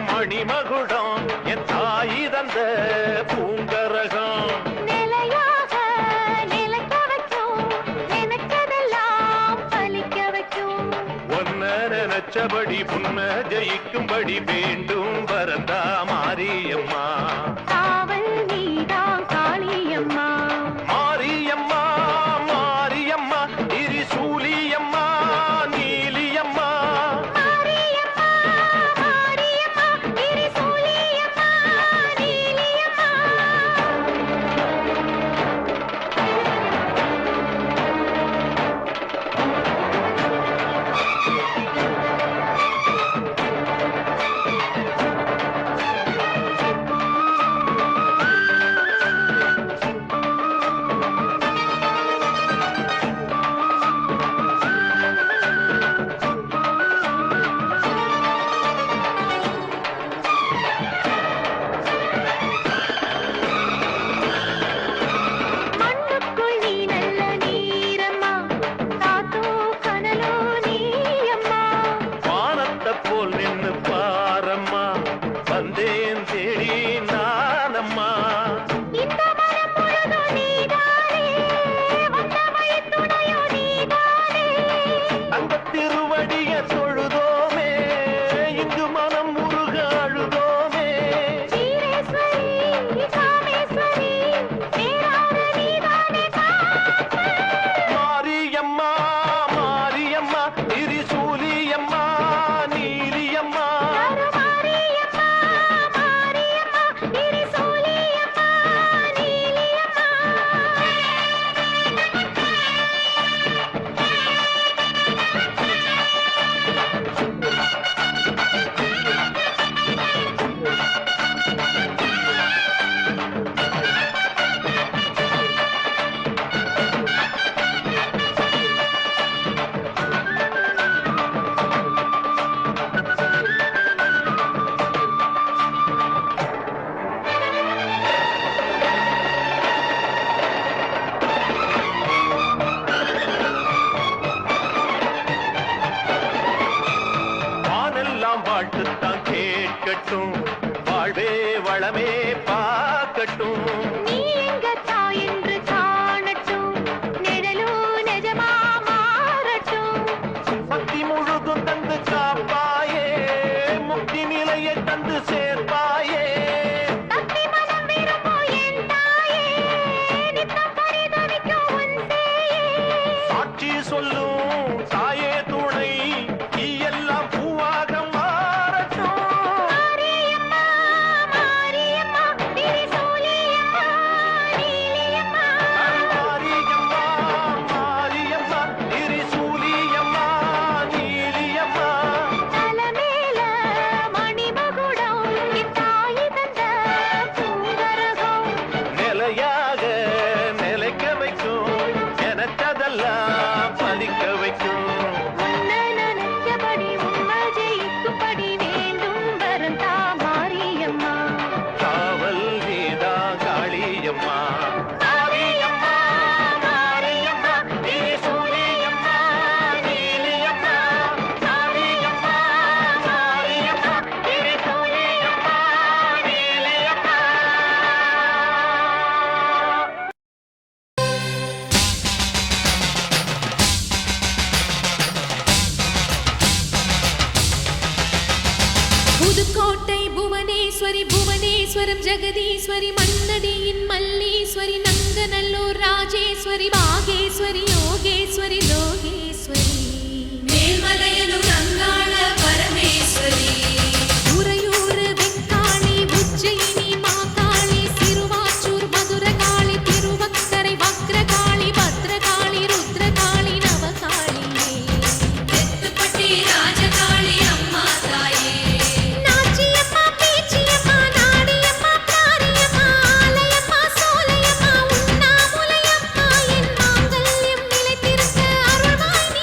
Speaker 4: மணிமகுடம் என் தாய் தந்த பூங்கரகம் ஒன்ன நினைச்சபடி புன்ன ஜெயிக்கும்படி வேண்டும் வரந்தா மாரியம்மா மாரியம்மா மாரியம்மா திரிசூலியம்மா நீலியம்மா வாழ்த்துத்தான் கேட்கட்டும், வாழ்வே வளமே பார்க்கட்டும்.
Speaker 8: நீ எங்க தாய் என்று காணட்டும், நிழலும் நிஜமா மாறட்டும்.
Speaker 4: பக்தி முழுதும் தந்து காப்பாயே, முக்தி நிலையை தந்து சேர்ப்பாயே.
Speaker 8: தப்பி மனம் விரும்பும் என் தாயே, நித்தம் பரிதவிக்கும் உன் சேயே.
Speaker 4: சாட்சி சொல்லும் தாயே துணை, நீ எல்லாம் பூவாக மாறட்டும்.
Speaker 8: மாரியம்மா, மாரியம்மா, திரிசூலியம்மா, நீலியம்மா.
Speaker 4: மாரியம்மா, மாரியம்மா, திரிசூலியம்மா, நீலியம்மா.
Speaker 8: தலமேல மணிமகுடம், என் தாய் தந்த பூங்கரகம்.
Speaker 4: நிலையாக நிலைக்க வைக்கும், எனக்கதெல்லாம் பலிக்க வைக்கும்.
Speaker 8: உன்னை நினைச்சபடி உண்மை ஜெயிக்கும்படி வேண்டும் வரம் தா மாரியம்மா.
Speaker 4: காவல் நீதா காளியம்மா. மாரியம்மா, மாரியம்மா, திரிசூலியம்மா, நீலியம்மா. மாரியம்மா, மாரியம்மா, திரிசூலியம்மா, நீலியம்மா.
Speaker 9: புதுக்கோட்டை புவனேஸ்வரி புவனேஸ்வரம் ஜெகதீஸ்வரி மன்னடியின் மல்லீஸ்வரி நங்கநல்லூர் ராஜேஸ்வரி பாகேஸ்வரி யோகேஸ்வரி லோகேஸ்வரி மேல்மலையனூர் அங்காள பரமேஸ்வரி உறையூர் வெக்காளி உஜ்ஜயினி மாகாளி சிறுவாச்சூர் மதுரகாளி திருவக்கரை வக்ரகாளி பத்ரகாளி ருத்ரகாளி நவகாளியே தெத்துப்பட்டி ராஜகாளி அம்மா தாயே நாச்சியம்மா பேச்சியம்மா நாடியம்மா பிராரியம்மா ஆலயம்மா சோலையம்மா உண்ணாமுலையம்மா என் மாங்கல்யம் நிலைத்திருக்க அருள்வாய்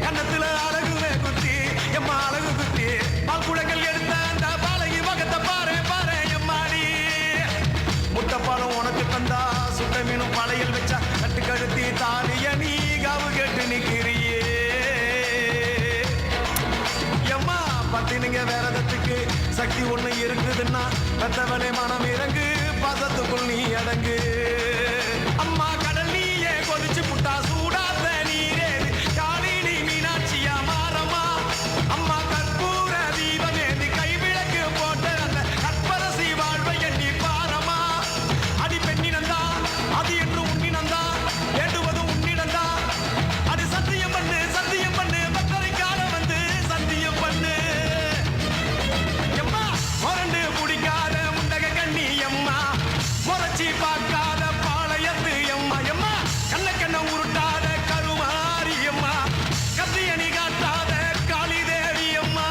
Speaker 7: கன்னத்துல அழகுமே குத்தி எம்மா அழகு குத்தி பால் குடங்கள் எடுத்த அந்த பாலகி வகத்தை பாரு பாரு எம்மாடி முட்டைப்பாலம் உனக்கு தந்தா சுட்ட மீனும் பழையில் வச்சா கட்டு கழுத்தி தாலிய நீ காவு கேட்டு நிக்கிறியே எம்மா பத்தினிங்க வேறதத்துக்கு சக்தி ஒண்ணு இருக்குதுன்னா பெத்தவனே மனம் இறங்கு பாசத்துக்குள் நீ அடங்கு அம்மா கடல் நீயே கொதிச்சு புட்டா சூடாத நீரே காலினி மீனாட்சியா மாறம்மா அம்மா கற்பூர தீபமேந்தி கைவிளக்கு போட்ட அந்த கற்பரசி வாழ்வை எண்ணி பாரம்மா அடி பெண்ணினந்தா அது என்று உன்னினந்தா வேண்டுவது உன்னிடந்தா அது சத்தியம் பண்ணு பக்கரை கால வந்து சத்தியம் பண்ணு எம்மா முரண்டு பிடிக்காத முண்டக கண்ணி எம்மா முறைச்சி பார்க்காத பாளையத்து எம்மா எம்மா கண்ண உருட்டாத கருமாரி எம்மா கத்தியணி காட்டாத காளி தேவி அம்மா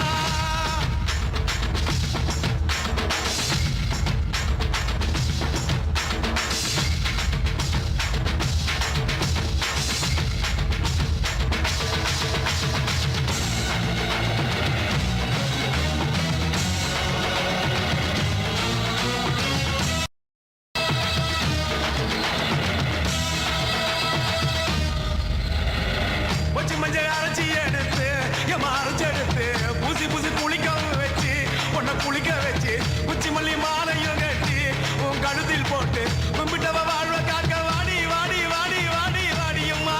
Speaker 7: வச்சு மஞ்சள் அரைச்சி எடுத்து எம்மா அரைச்சி எடுத்து பூசி பூசி குளிக்க வச்சு உன்னை குளிக்க வச்சு உச்சி மல்லி மாலையும் கட்டி உன் கழுத்தில் போட்டு கும்பிட்டவ வாழ்வ காக்க வாடி வாடி வாடி வாடி வாடியம்மா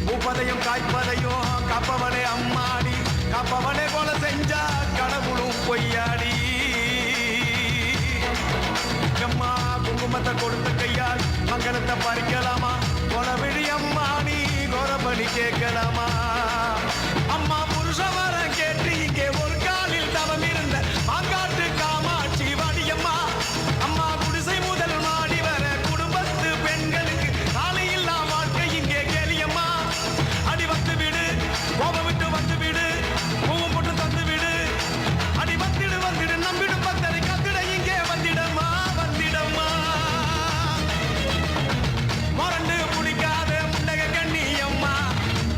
Speaker 7: பூப்பதையும் காய்ப்பதையும் காப்பவனே அம்மாடி காப்பவனே போல செஞ்சா கடவுளும் பொய்யாடி எம்மா குங்குமத்தை கொடுத்த கையால் மங்களத்தை பறிக்கலாமா கொலவிழி அம்மா நீ கோரபலி கேட்கலாமா அம்மா புருஷ வர கேட்டு இங்கே ஒரு காலில் தவம் இருந்த மாங்காட்டு காமாட்சி வாடியம்மா அம்மா குடிசை முதல் மாடி வர குடும்பத்து பெண்களுக்கு காலையில்லா வாழ்க்கை இங்கே கேளியம்மா அடி வந்து விடு கோபம் விட்டு வந்து விடு பூவும் போட்டு தந்து விடு அடி வந்துடு நம்பிடும் பக்தரை கத்திட இங்கே வந்திடம்மா வந்திடம்மா மறந்து பிடிக்காத முண்டக கண்ணி அம்மா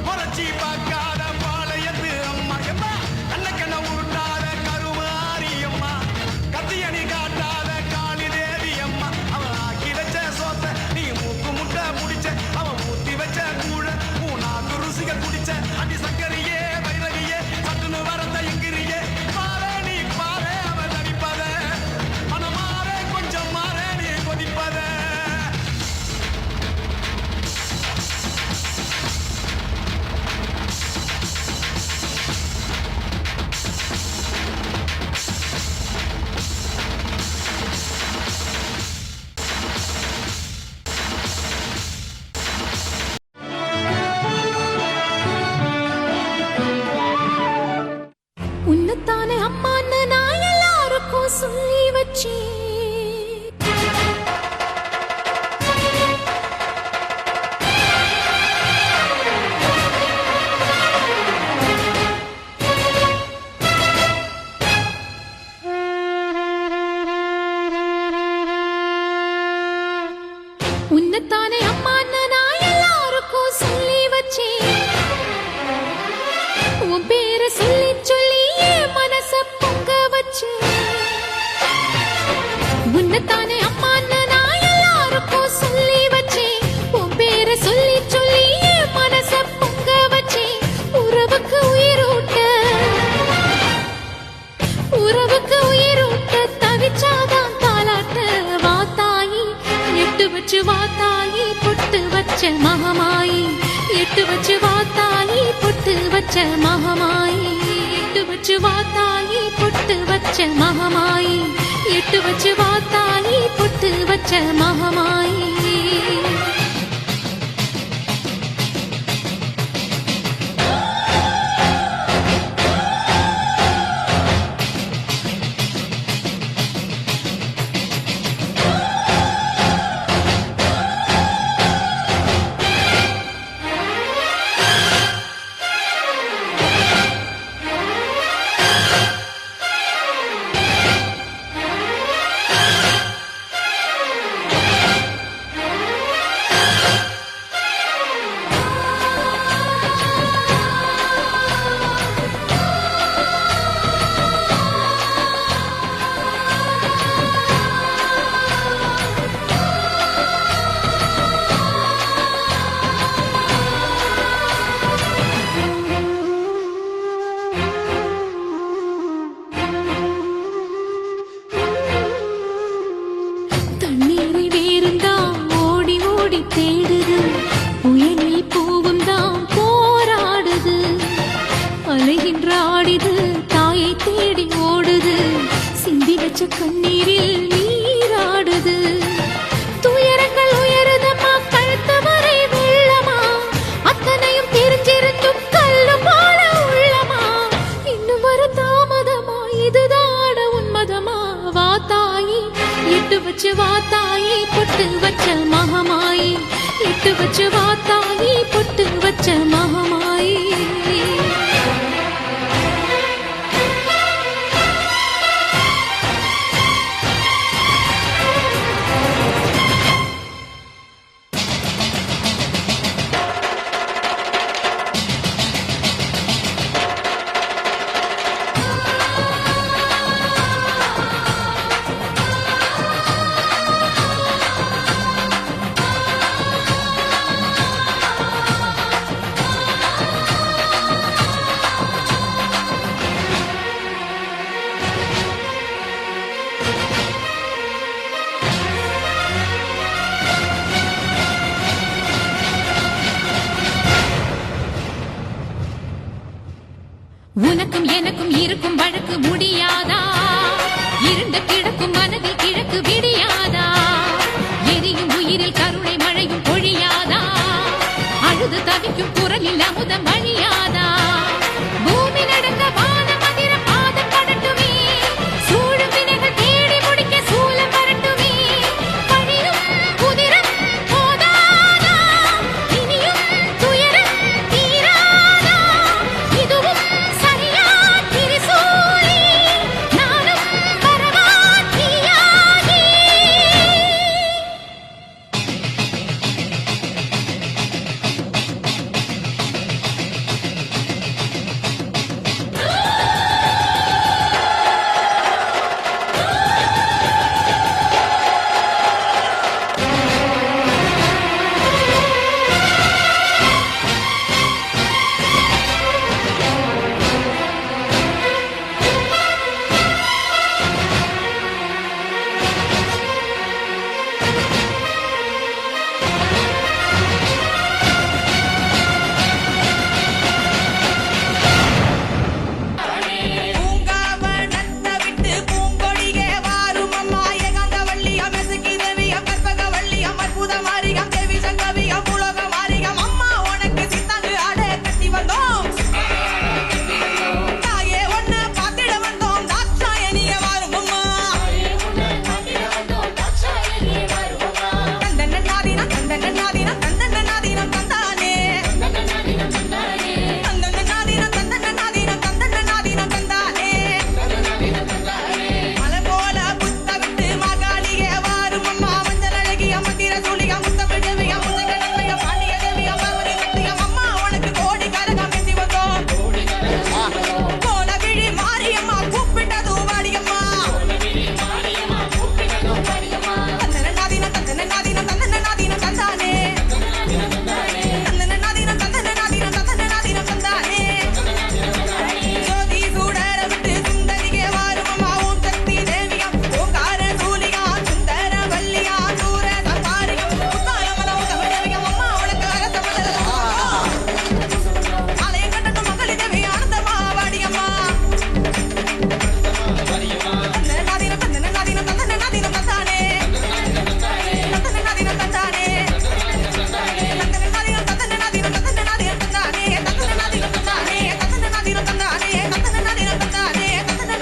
Speaker 7: முறைச்சி பார்க்காத பாளையத்து அம்மா எம்மா கண்ண உருட்டாத கருமாரி அம்மா கத்தியணி காட்டாத காளி தேவி அம்மா அவன் ஆக்கி வச்ச சோத்த நீ மூக்கு முட்டை முடிச்ச அவன் ஊத்தி வச்ச கூழ நாக்கு ருசிக குடிச்ச அடி சங்கரியே வைரவியே சட்டுன்னு வரந்த எங்கிரியே பாரு நீ பாரு அவன் தவிப்பத மனமாற கொஞ்சம் மாற நீ கொதிப்பத
Speaker 9: உன்னத்தானே அம்மான்னு நான் எல்லாருக்கும் சொல்லி வச்சேன் உன்னத்தானே அம்மான்னு நான் எல்லாருக்கும் சொல்லி வச்சேன் உன் பேரை சொல்லி சொல்லி என் மனச பொங்க வச்சு உன்னத்தானே அம்மான்னு நான் எல்லாருக்கும் சொல்லி வச்சேன் உன் பேரை சொல்லி சொல்லி என் மனச பொங்க வச்சேன் உறவுக்கு உயிரூட்ட தவிச்சாதான் தாலாட்ட வாத்தாயி எட்டு வச்சு வாத்தாயி பொட்டு வச்ச மகமாயி எட்டு வச்சு வாத்தாயி பொட்டு வச்ச மகமாயி எட்டு வச்சு வாத்தாயி பொட்டு வச்ச மகமாயி எட்டு வச்சு வாத்தாயி பொட்டு வச்ச மகமாயி வா தாயி பொட்டு வச்ச மகமாயி இட்டு வச்சு வா தாயி பொட்டு வச்ச மகமாயி உனக்கும் எனக்கும் இருக்கும் வழக்கு முடியாதா இருண்ட